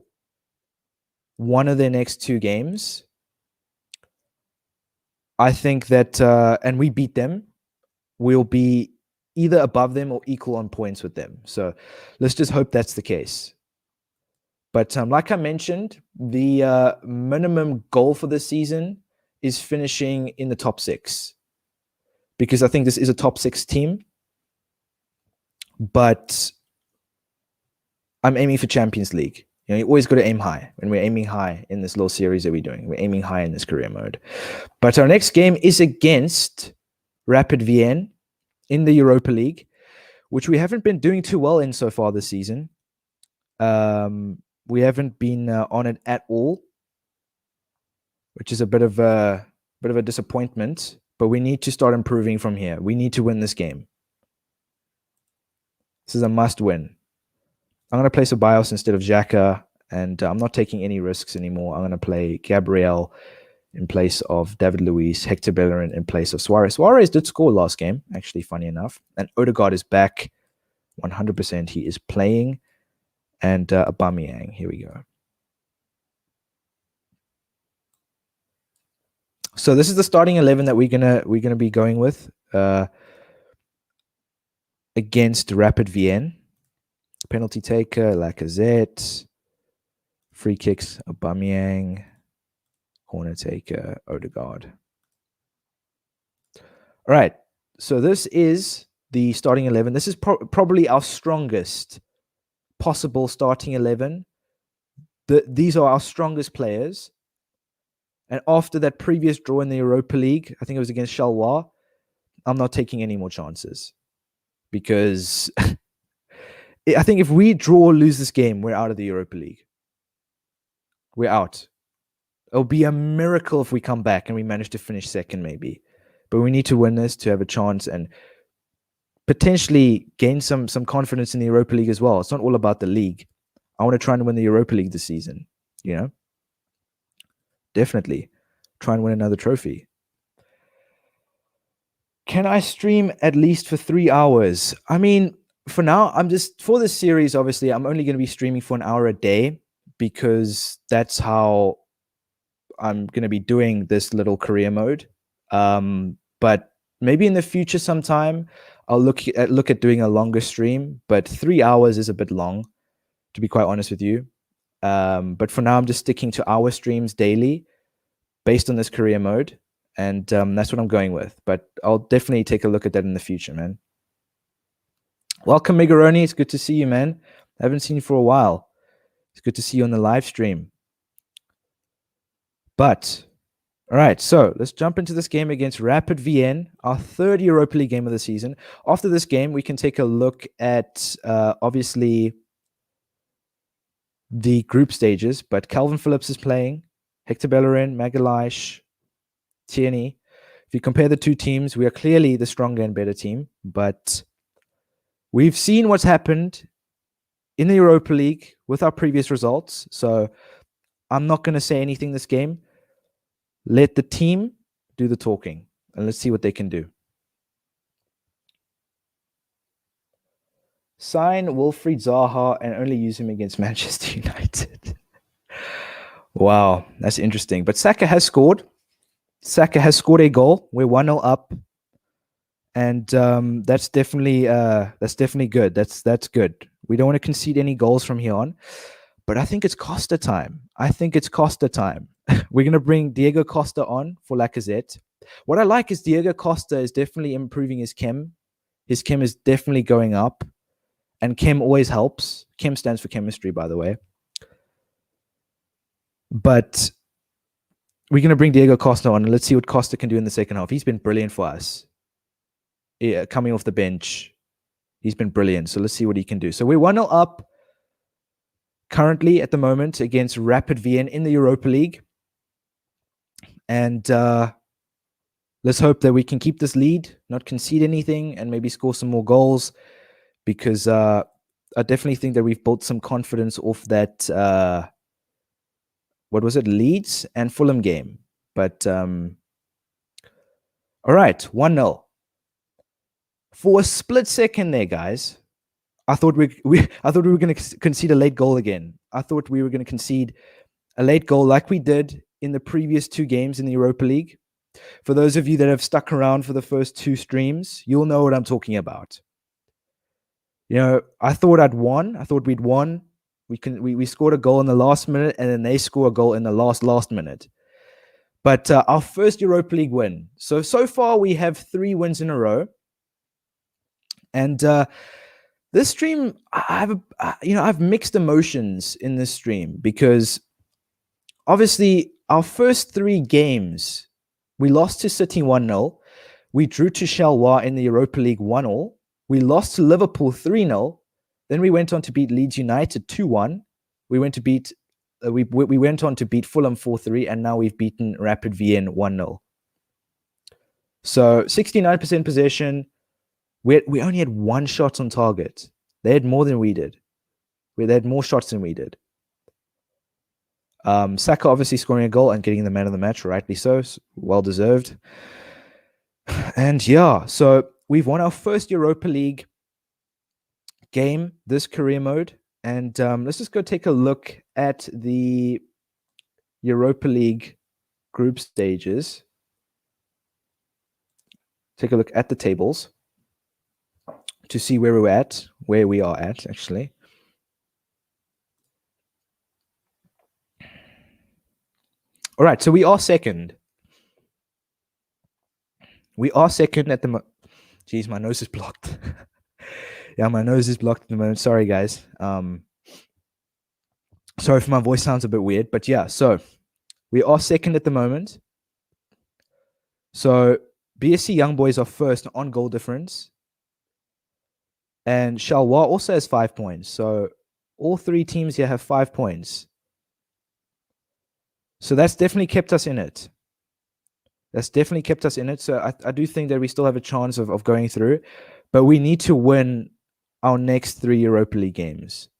one of their next 2 games, I think that, and we beat them, we'll be either above them or equal on points with them. So let's just hope that's the case. But like I mentioned, the minimum goal for this season is finishing in the top 6, because I think this is a top 6 team. But I'm aiming for Champions League. You always got to aim high. When we're aiming high in this little series that we're doing, we're aiming high in this career mode. But our next game is against Rapid Vienna in the Europa League, which we haven't been doing too well in so far this season. We haven't been on it at all, which is a bit of a disappointment. But we need to start improving from here. We need to win this game. This is a must win. I'm going to play Ceballos instead of Xhaka, and I'm not taking any risks anymore. I'm going to play Gabriel in place of David Luiz, Hector Bellerin in place of Suarez. Suarez did score last game, actually, funny enough. And Odegaard is back 100%. He is playing. And Aubameyang, here we go. So this is the starting 11 that we're gonna be going with against Rapid Vienna. Penalty taker, Lacazette. Free kicks, Aubameyang. Corner taker, Odegaard. All right. So this is the starting 11. This is probably our strongest possible starting 11. These are our strongest players. And after that previous draw in the Europa League, I think it was against Xiaohua, I'm not taking any more chances. Because I think if we draw or lose this game, we're out of the Europa League. We're out. It'll be a miracle if we come back and we manage to finish second, maybe. But we need to win this to have a chance and potentially gain some confidence in the Europa League as well. It's not all about the league. I want to try and win the Europa League this season, you know? Definitely. Try and win another trophy. Can I stream at least for 3 hours? I mean, for now, for this series, obviously, I'm only going to be streaming for an hour a day because that's how I'm going to be doing this little career mode. But maybe in the future sometime, I'll look at doing a longer stream, but 3 hours is a bit long, to be quite honest with you. But for now, I'm just sticking to hour streams daily based on this career mode. And that's what I'm going with. But I'll definitely take a look at that in the future, man. Welcome, Migaroni. It's good to see you, man. I haven't seen you for a while. It's good to see you on the live stream. But, all right, so let's jump into this game against Rapid Vienna, our third Europa League game of the season. After this game, we can take a look at, obviously, the group stages. But Calvin Phillips is playing. Hector Bellerin, Magalhaes, Tierney. If you compare the two teams, we are clearly the stronger and better team. But we've seen what's happened in the Europa League with our previous results. So I'm not going to say anything this game. Let the team do the talking. And let's see what they can do. Sign Wilfried Zaha and only use him against Manchester United. Wow, that's interesting. But Saka has scored. Saka has scored a goal. We're 1-0 up. And that's definitely good. That's good. We don't want to concede any goals from here on. But I think it's Costa time. We're going to bring Diego Costa on for Lacazette. What I like is Diego Costa is definitely improving his chem. His chem is definitely going up. And chem always helps. Chem stands for chemistry, by the way. But we're going to bring Diego Costa on and let's see what Costa can do in the second half. He's been brilliant for us. Yeah, coming off the bench. He's been brilliant. So let's see what he can do. So we're 1-0 up currently at the moment against Rapid Vienna in the Europa League. And let's hope that we can keep this lead, not concede anything, and maybe score some more goals. Because I definitely think that we've built some confidence off that, what was it, Leeds and Fulham game. But, all right, 1-0. For a split second there, guys, I thought we were going to concede a late goal again. I thought we were going to concede a late goal like we did in the previous two games in the Europa League. For those of you that have stuck around for the first two streams, you'll know what I'm talking about. You know, I thought I'd won. I thought we'd won. We scored a goal in the last minute, and then they score a goal in the last minute. But our first Europa League win. So far we have 3 wins in a row. And this stream, I've mixed emotions in this stream because obviously our first 3 games, we lost to City 1-0. We drew to Xiaohua in the Europa League 1-0. We lost to Liverpool 3-0. Then we went on to beat Leeds United 2-1. We went on to beat Fulham 4-3, and now we've beaten Rapid Vienna 1-0. So 69% possession. We only had 1 shot on target. They had more than we did. They had more shots than we did. Saka obviously scoring a goal and getting the man of the match, rightly so, well deserved. And yeah, so we've won our first Europa League game, this career mode. And let's just go take a look at the Europa League group stages. Take a look at the tables to see where we are at, actually. All right, so we are second. We are second at the moment. Jeez, my nose is blocked. Yeah, my nose is blocked at the moment. Sorry, guys. Sorry if my voice sounds a bit weird, but yeah, so we are second at the moment. So BSC Young Boys are first on goal difference. And Xiaohua also has 5 points. So all three teams here have 5 points. So that's definitely kept us in it. So I do think that we still have a chance of going through, but we need to win our next 3 Europa League games.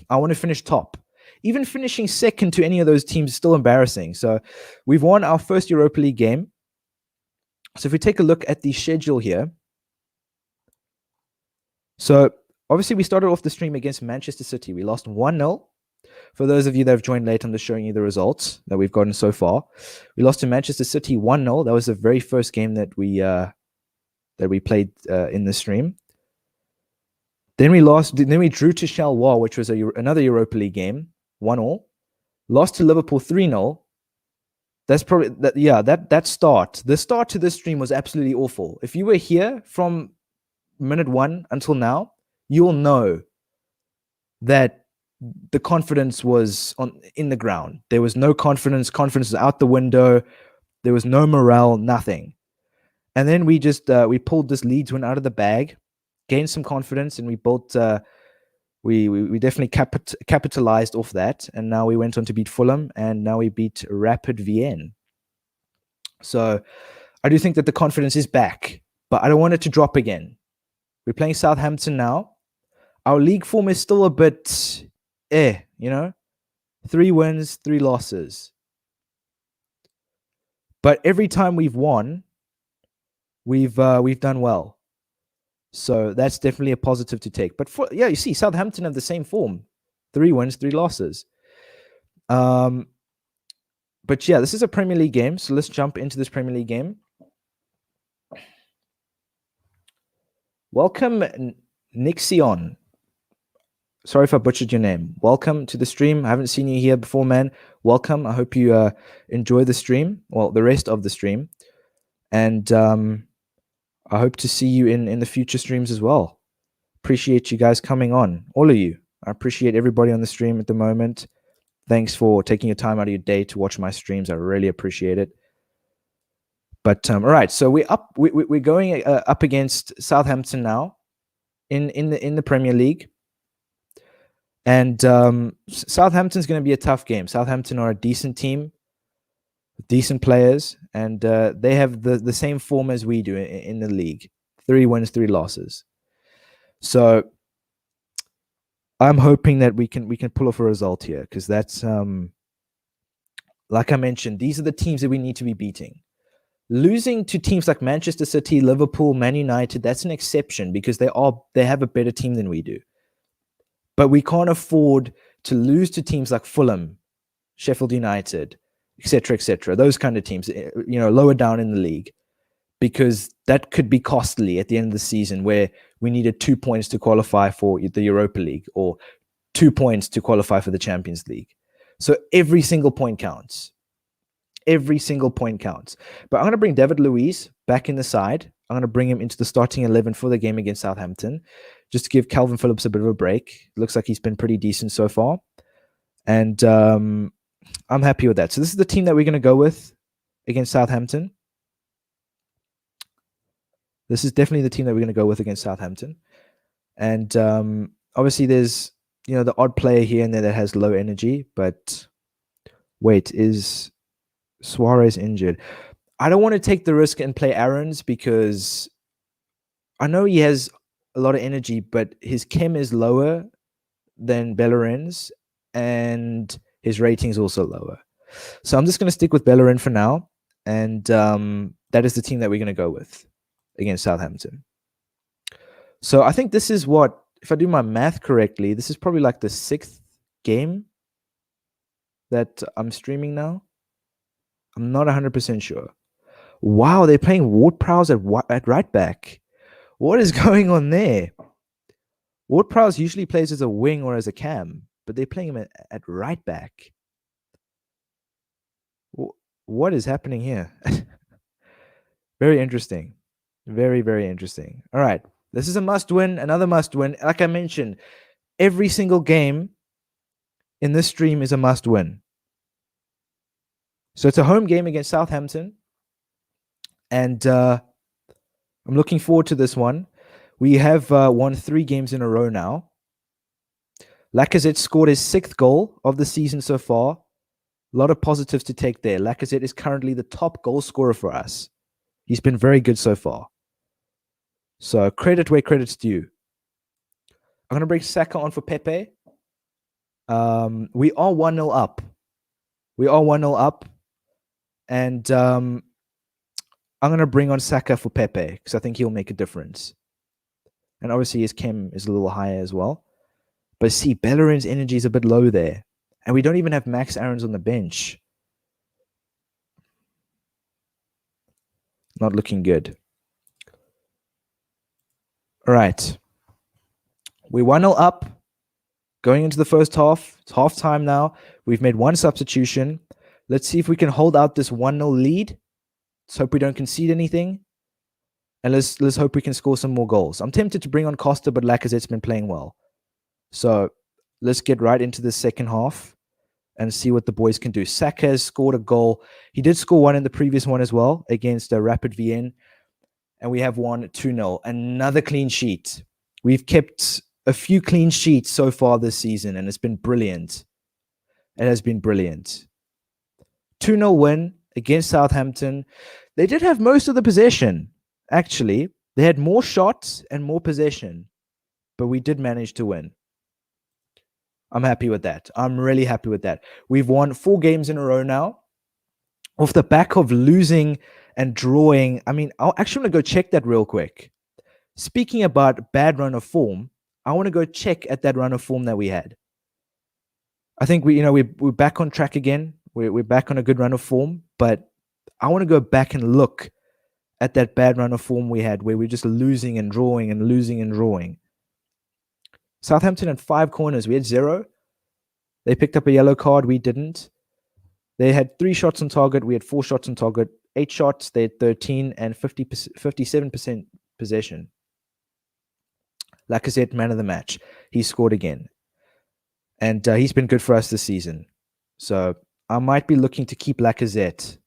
I want to finish top. Even finishing second to any of those teams is still embarrassing. So we've won our first Europa League game. So if we take a look at the schedule here. So obviously we started off the stream against Manchester City. We lost 1-0. For those of you that have joined late, I'm just showing you the results that we've gotten so far. We lost to Manchester City 1-0. That was the very first game that we played in the stream. Then we drew to Xiaohua, which was another Europa League game, 1-1. Lost to Liverpool 3-0. That's probably the start to this stream was absolutely awful. If you were here from minute 1 until now, you'll know that the confidence was in the ground. There was no confidence. Confidence was out the window. There was no morale, nothing. And then we just we pulled this Leeds win out of the bag, gained some confidence, and we built. We definitely capitalized off that, and now we went on to beat Fulham, and now we beat Rapid Vienna. So I do think that the confidence is back, but I don't want it to drop again. We're playing Southampton now. Our league form is still a bit 3 wins, 3 losses. But every time we've won, we've done well. So that's definitely a positive to take. But you see, Southampton have the same form. 3 wins, 3 losses. But yeah, this is a Premier League game. So let's jump into this Premier League game. Welcome, Nixion. Sorry if I butchered your name. Welcome to the stream. I haven't seen you here before, man. Welcome. I hope you enjoy the stream. Well, the rest of the stream. And I hope to see you in the future streams as well. Appreciate you guys coming on. All of you. I appreciate everybody on the stream at the moment. Thanks for taking your time out of your day to watch my streams. I really appreciate it. But all right, so we're going up against Southampton now in the Premier League. And Southampton's going to be a tough game. Southampton are a decent team, decent players, and they have the same form as we do in the league. 3 wins, 3 losses. So I'm hoping that we can pull off a result here, because that's like I mentioned, these are the teams that we need to be beating. Losing to teams like Manchester City, Liverpool, Man United, that's an exception because they have a better team than we do. But we can't afford to lose to teams like Fulham, Sheffield United, etc., those kind of teams, lower down in the league, because that could be costly at the end of the season, where we needed 2 points to qualify for the Europa League or 2 points to qualify for the Champions League. So every single point counts. Every single point counts. But I'm going to bring David Luiz back in the side. I'm going to bring him into the starting 11 for the game against Southampton, just to give Calvin Phillips a bit of a break. Looks like he's been pretty decent so far. And I'm happy with that. So this is the team that we're going to go with against Southampton. This is definitely the team that we're going to go with against Southampton. And obviously there's, the odd player here and there that has low energy. But wait, is Suarez injured? I don't want to take the risk and play Aaron's, because I know he has a lot of energy, but his chem is lower than Bellerin's, and his rating's also lower. So I'm just going to stick with Bellerin for now. And that is the team that we're going to go with against Southampton. So I think this is what, if I do my math correctly, this is probably like the 6th game that I'm streaming now. I'm not 100% sure. Wow, they're playing Ward-Prowse at right back. What is going on there? Ward-Prowse usually plays as a wing or as a cam, but they're playing him at right back. What is happening here? Very interesting. Very, very interesting. All right. This is a must win, another must win. Like I mentioned, every single game in this stream is a must win. So it's a home game against Southampton. And I'm looking forward to this one. We have won 3 games in a row now. Lacazette scored his 6th goal of the season so far. A lot of positives to take there. Lacazette is currently the top goal scorer for us. He's been very good so far. So credit where credit's due. I'm going to bring Saka on for Pepe. We are 1-0 up. We are 1-0 up. And I'm going to bring on Saka for Pepe because I think he'll make a difference. And obviously his chem is a little higher as well. But see, Bellerin's energy is a bit low there. And we don't even have Max Aarons on the bench. Not looking good. All right. We're 1-0 up. Going into the first half. It's half time now. We've made 1 substitution. Let's see if we can hold out this 1-0 lead. Let's hope we don't concede anything. And let's hope we can score some more goals. I'm tempted to bring on Costa, but Lacazette's been playing well. So let's get right into the second half and see what the boys can do. Saka has scored a goal. He did score one in the previous one as well against Rapid Vienna. And we have won 2-0. Another clean sheet. We've kept a few clean sheets so far this season, and it's been brilliant. It has been brilliant. 2-0 win against Southampton. They did have most of the possession, actually. They had more shots and more possession, but we did manage to win. I'm happy with that. I'm really happy with that. We've won 4 games in a row now. Off the back of losing and drawing. I mean, I'll actually want to go check that real quick. Speaking about bad run of form, I want to go check at that run of form that we had. I think we're back on track again. We're back on a good run of form, but I want to go back and look at that bad run of form we had where we're just losing and drawing and losing and drawing. Southampton had 5 corners. We had 0. They picked up a yellow card. We didn't. They had 3 shots on target. We had 4 shots on target. 8 shots. They had 13 and 57% possession. Lacazette, man of the match. He scored again. And he's been good for us this season. So I might be looking to keep Lacazette.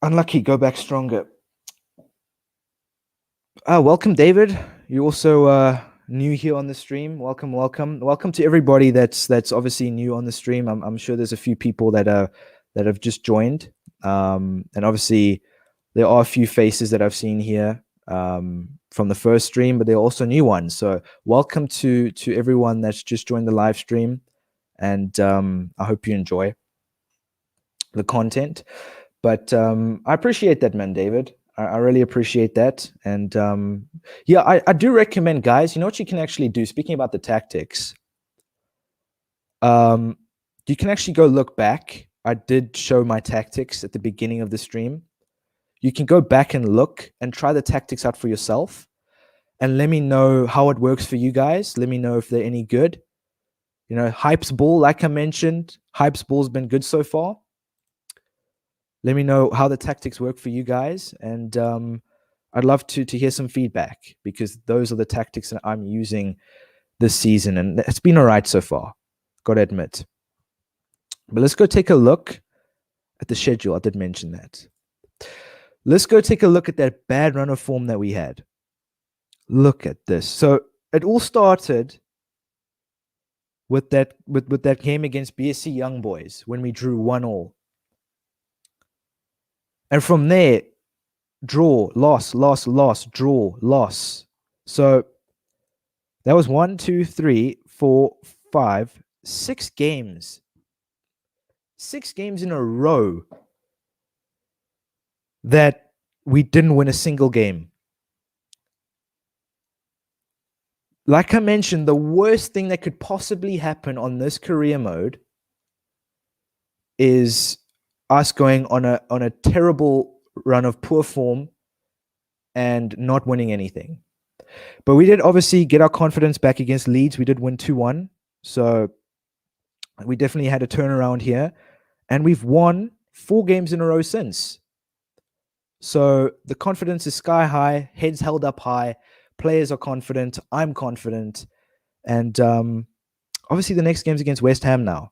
Unlucky, go back stronger. Welcome, David. You're also new here on the stream. Welcome to everybody that's obviously new on the stream. I'm sure there's a few people that have just joined, and obviously there are a few faces that I've seen here from the first stream, but there are also new ones. So welcome to everyone that's just joined the live stream, and I hope you enjoy the content. But I appreciate that, man, David. I really appreciate that. And yeah, I do recommend, guys, you know what you can actually do? Speaking about the tactics, you can actually go look back. I did show my tactics at the beginning of the stream. You can go back and look and try the tactics out for yourself. And let me know how it works for you guys. Let me know if they're any good. You know, Hype's ball, like I mentioned, Hype's ball's been good so far. Let me know how the tactics work for you guys. And I'd love to hear some feedback, because those are the tactics that I'm using this season. And it's been all right so far, got to admit. But let's go take a look at the schedule. I did mention that. Let's go take a look at that bad run of form that we had. Look at this. So it all started with that game against BSC Young Boys when we drew 1-1. And from there, draw, loss, draw, loss. So that was 1, 2, 3, 4, 5, 6 games. 6 games in a row that we didn't win a single game. Like I mentioned, the worst thing that could possibly happen on this career mode is us going on a terrible run of poor form and not winning anything. But we did obviously get our confidence back against Leeds. We did win 2-1. So we definitely had a turnaround here. And we've won 4 games in a row since. So the confidence is sky high, heads held up high. Players are confident. I'm confident. And obviously the next game's against West Ham now.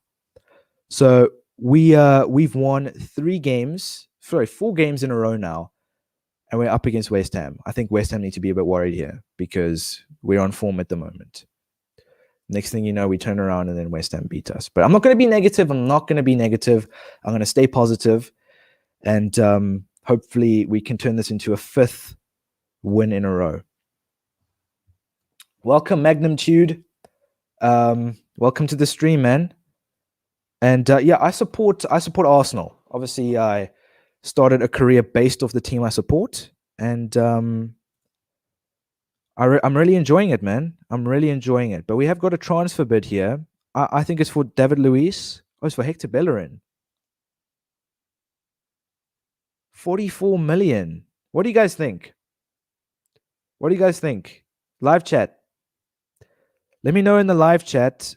So we've won 4 games in a row now. And we're up against West Ham. I think West Ham need to be a bit worried here because we're on form at the moment. Next thing you know, we turn around and then West Ham beat us. But I'm not going to be negative. I'm going to stay positive. And hopefully we can turn this into a 5th win in a row. Welcome, Magnum Tude. Welcome to the stream, man. And yeah, I support Arsenal. Obviously, I started a career based off the team I support, and I'm really enjoying it, man. I'm really enjoying it. But we have got a transfer bid here. I think it's for David Luiz. Oh, it's for Hector Bellerin. 44 million. What do you guys think? Live chat. Let me know in the live chat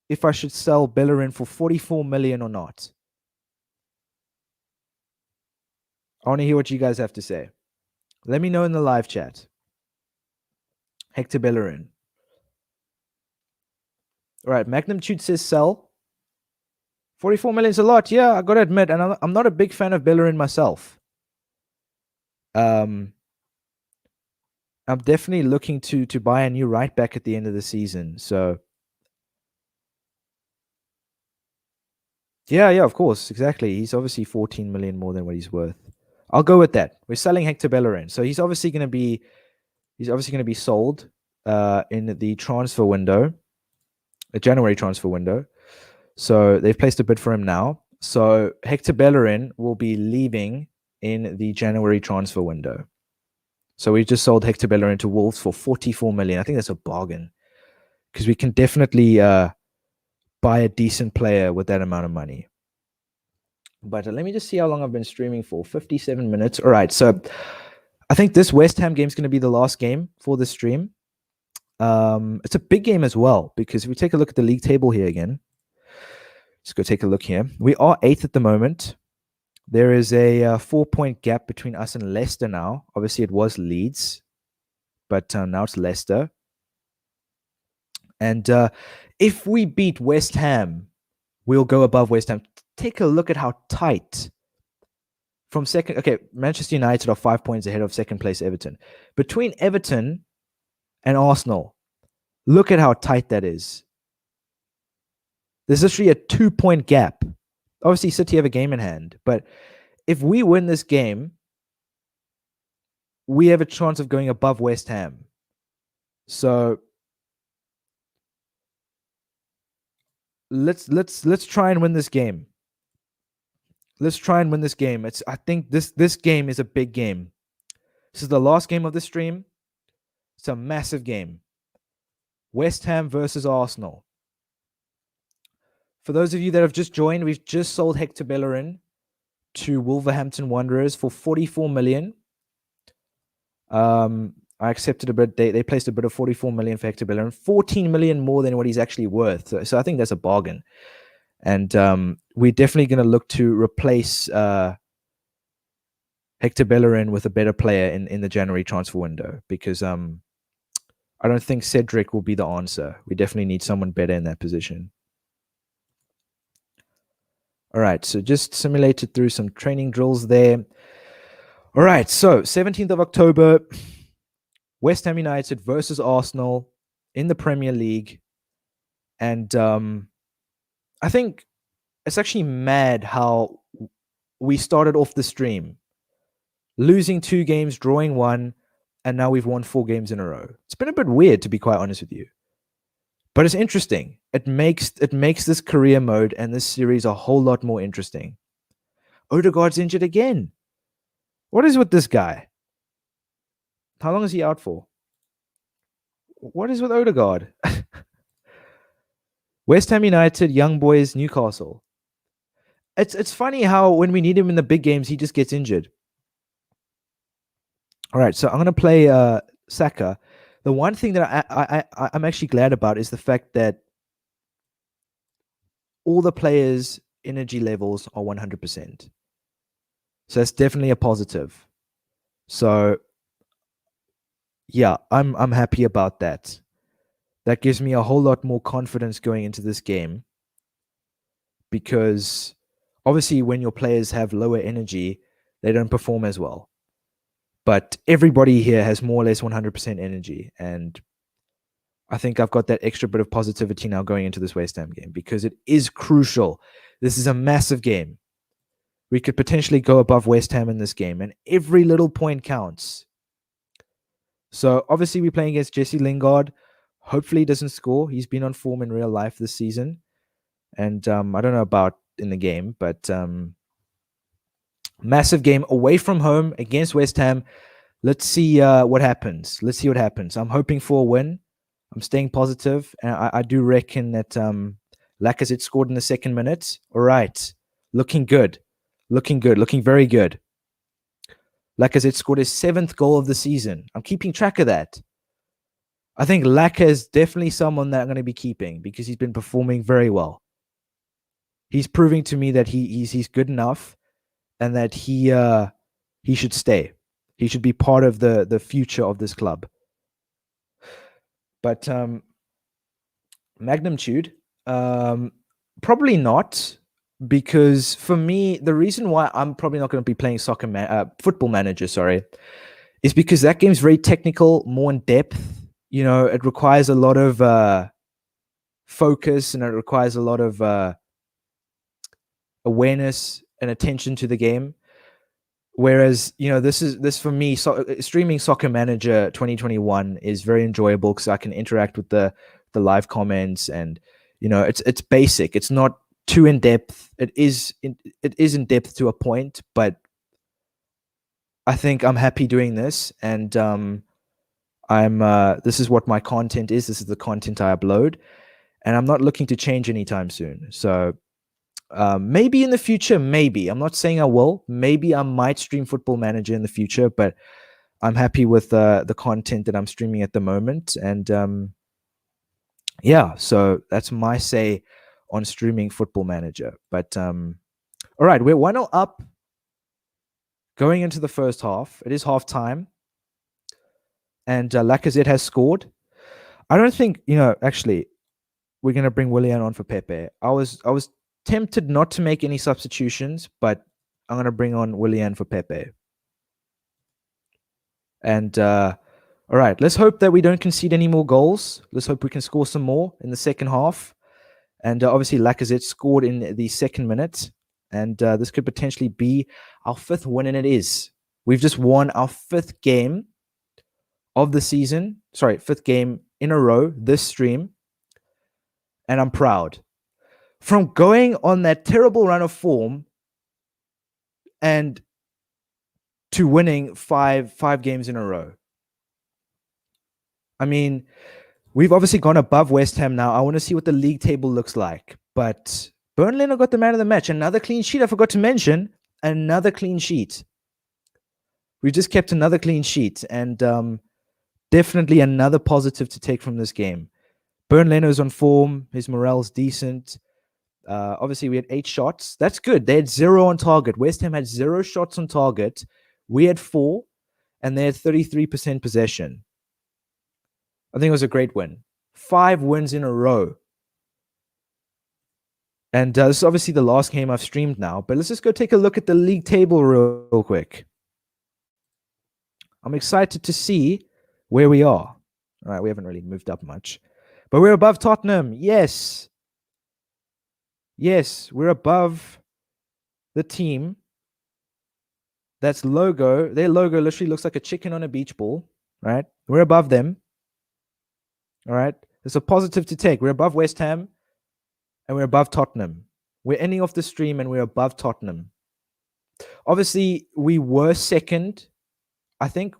if I should sell Bellerin for 44 million or not. I want to hear what you guys have to say. Let me know in the live chat. Hector Bellerin. All right, Magnum Tude says sell. 44 million is a lot. Yeah, I got to admit, and I'm not a big fan of Bellerin myself. I'm definitely looking to buy a new right back at the end of the season. So yeah, of course, exactly. He's obviously 14 million more than what he's worth. I'll go with that. We're selling Hector Bellerin, so he's obviously going to be sold in the transfer window, the January transfer window. So they've placed a bid for him now. So Hector Bellerin will be leaving in the January transfer window. So we just sold Hector Bellerin to Wolves for 44 million. I think that's a bargain because we can definitely buy a decent player with that amount of money. But let me just see how long I've been streaming for. 57 minutes. All right. So I think this West Ham game is going to be the last game for the stream. It's a big game as well because if we take a look at the league table here again, let's go take a look here. We are 8th at the moment. There is a 4-point gap between us and Leicester now. Obviously, it was Leeds, but now it's Leicester. And if we beat West Ham, we'll go above West Ham. Take a look at how tight from second. Okay, Manchester United are 5 points ahead of second place Everton. Between Everton and Arsenal, look at how tight that is. There's literally a 2-point gap. Obviously, City have a game in hand, but if we win this game, we have a chance of going above West Ham. So let's try and win this game. I think this game is a big game. This is the last game of the stream. It's a massive game. West Ham versus Arsenal. For those of you that have just joined, we've just sold Hector Bellerin to Wolverhampton Wanderers for 44 million. I accepted a bid. They placed a bid of 44 million for Hector Bellerin, 14 million more than what he's actually worth. So I think that's a bargain. And we're definitely going to look to replace Hector Bellerin with a better player in the January transfer window because I don't think Cedric will be the answer. We definitely need someone better in that position. All right, so just simulated through some training drills there. All right, so 17th of October, West Ham United versus Arsenal in the Premier League. And I think it's actually mad how we started off the stream losing 2 games, drawing 1, and now we've won 4 games in a row. It's been a bit weird, to be quite honest with you. But it's interesting. It makes this career mode and this series a whole lot more interesting. Odegaard's injured again. What is with this guy? How long is he out for? What is with Odegaard? West Ham United, Young Boys, Newcastle. It's funny how when we need him in the big games, he just gets injured. All right, so I'm going to play Saka. The one thing that I'm actually glad about is the fact that all the players' energy levels are 100%. So that's definitely a positive. So yeah, I'm happy about that. That gives me a whole lot more confidence going into this game, because obviously when your players have lower energy, they don't perform as well. But everybody here has more or less 100% energy, and I think I've got that extra bit of positivity now going into this West Ham game, because it is crucial. This is a massive game. We could potentially go above West Ham in this game, and every little point counts. So obviously we're playing against Jesse Lingard. Hopefully he doesn't score. He's been on form in real life this season. And I don't know about in the game, but massive game away from home against West Ham. Let's see what happens. I'm hoping for a win. I'm staying positive, and I do reckon that Lacazette scored in the 2nd minute. All right. Looking good. Looking very good. Lacazette scored his 7th goal of the season. I'm keeping track of that. I think Lacazette is definitely someone that I'm going to be keeping, because he's been performing very well. He's proving to me that he's good enough, and that he should stay. He should be part of the future of this club. But magnitude, probably not, because for me, the reason why I'm probably not going to be playing Football Manager, is because that game's very technical, more in depth. You know, it requires a lot of focus, and it requires a lot of awareness and attention to the game. Whereas, you know, this for me, streaming Soccer Manager 2021 is very enjoyable, because I can interact with the live comments, and you know, it's basic. It's not too in depth. It is in depth to a point, but I think I'm happy doing this, and this is what my content is. This is the content I upload, and I'm not looking to change anytime soon. So maybe in the future, maybe. I'm not saying I will. Maybe I might stream Football Manager in the future, but I'm happy with the content that I'm streaming at the moment. And yeah, so that's my say on streaming Football Manager. But all right, we're 1-0 up going into the first half. It is half time, and Lacazette has scored. I don't think, you know, actually, we're going to bring Willian on for Pepe. I was tempted not to make any substitutions, but I'm going to bring on Willian for Pepe. And all right, let's hope that we don't concede any more goals. Let's hope we can score some more in the second half. And obviously, Lacazette scored in the 2nd minute. And this could potentially be our 5th win, and it is. We've just won our 5th game of the season. 5th game in a row this stream. And I'm proud. From going on that terrible run of form and to winning five games in a row. I mean, we've obviously gone above West Ham now. I want to see what the league table looks like. But Burnley got the man of the match. Another clean sheet. I forgot to mention. Another clean sheet. We just kept another clean sheet. And definitely another positive to take from this game. Bernd Leno's on form. His morale's decent. Obviously, we had 8 shots. That's good. They had 0 on target. West Ham had 0 shots on target. We had 4, and they had 33% possession. I think it was a great win. 5 wins in a row. And this is obviously the last game I've streamed now, but let's just go take a look at the league table real quick. I'm excited to see where we are. All right, we haven't really moved up much, but we're above Tottenham. Yes, we're above the team That's logo. Their logo literally looks like a chicken on a beach ball, right? We're above them. All right. It's a positive to take. We're above West Ham and we're above Tottenham. We're ending off the stream and we're above Tottenham. Obviously, we were second. I think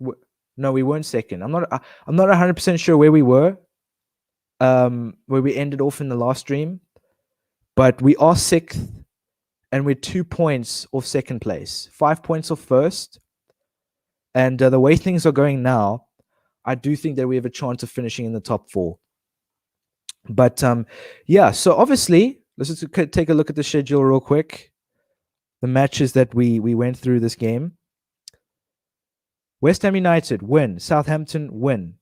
no, we weren't second. I'm not 100% sure where we were. Where we ended off in the last stream, but we are sixth and we're 2 points off second place, 5 points off first. And the way things are going now, I do think that we have a chance of finishing in the top 4. But yeah, so obviously, let's just take a look at the schedule real quick. The matches that we went through this game. West Ham United, win. Southampton, win.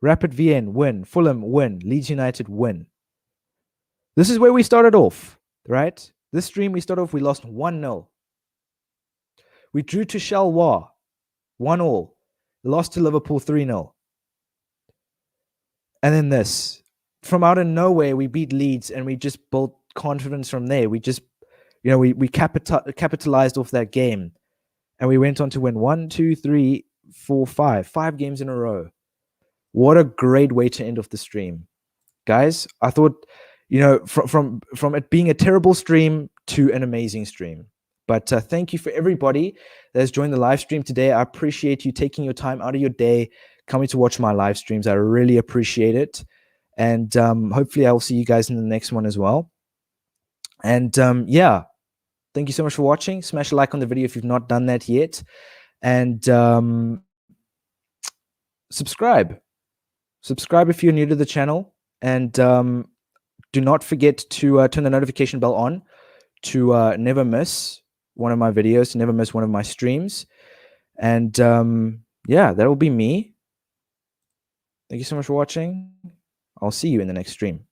Rapid Vienna, win. Fulham, win. Leeds United, win. This is where we started off, right? This stream, we started off, we lost 1-0. We drew to Xiaohua, 1-1. Lost to Liverpool, 3-0. And then this. From out of nowhere, we beat Leeds and we just built confidence from there. We just, we capitalized off that game. And we went on to win 1, 2, 3, 4, 5 games in a row. What a great way to end off the stream. Guys, I thought, from it being a terrible stream to an amazing stream. But thank you for everybody that has joined the live stream today. I appreciate you taking your time out of your day, coming to watch my live streams. I really appreciate it. And hopefully I will see you guys in the next one as well. And yeah, thank you so much for watching. Smash a like on the video if you've not done that yet. And subscribe. Subscribe if you're new to the channel. And do not forget to turn the notification bell on to never miss one of my videos, to never miss one of my streams. And yeah, that will be me. Thank you so much for watching. I'll see you in the next stream.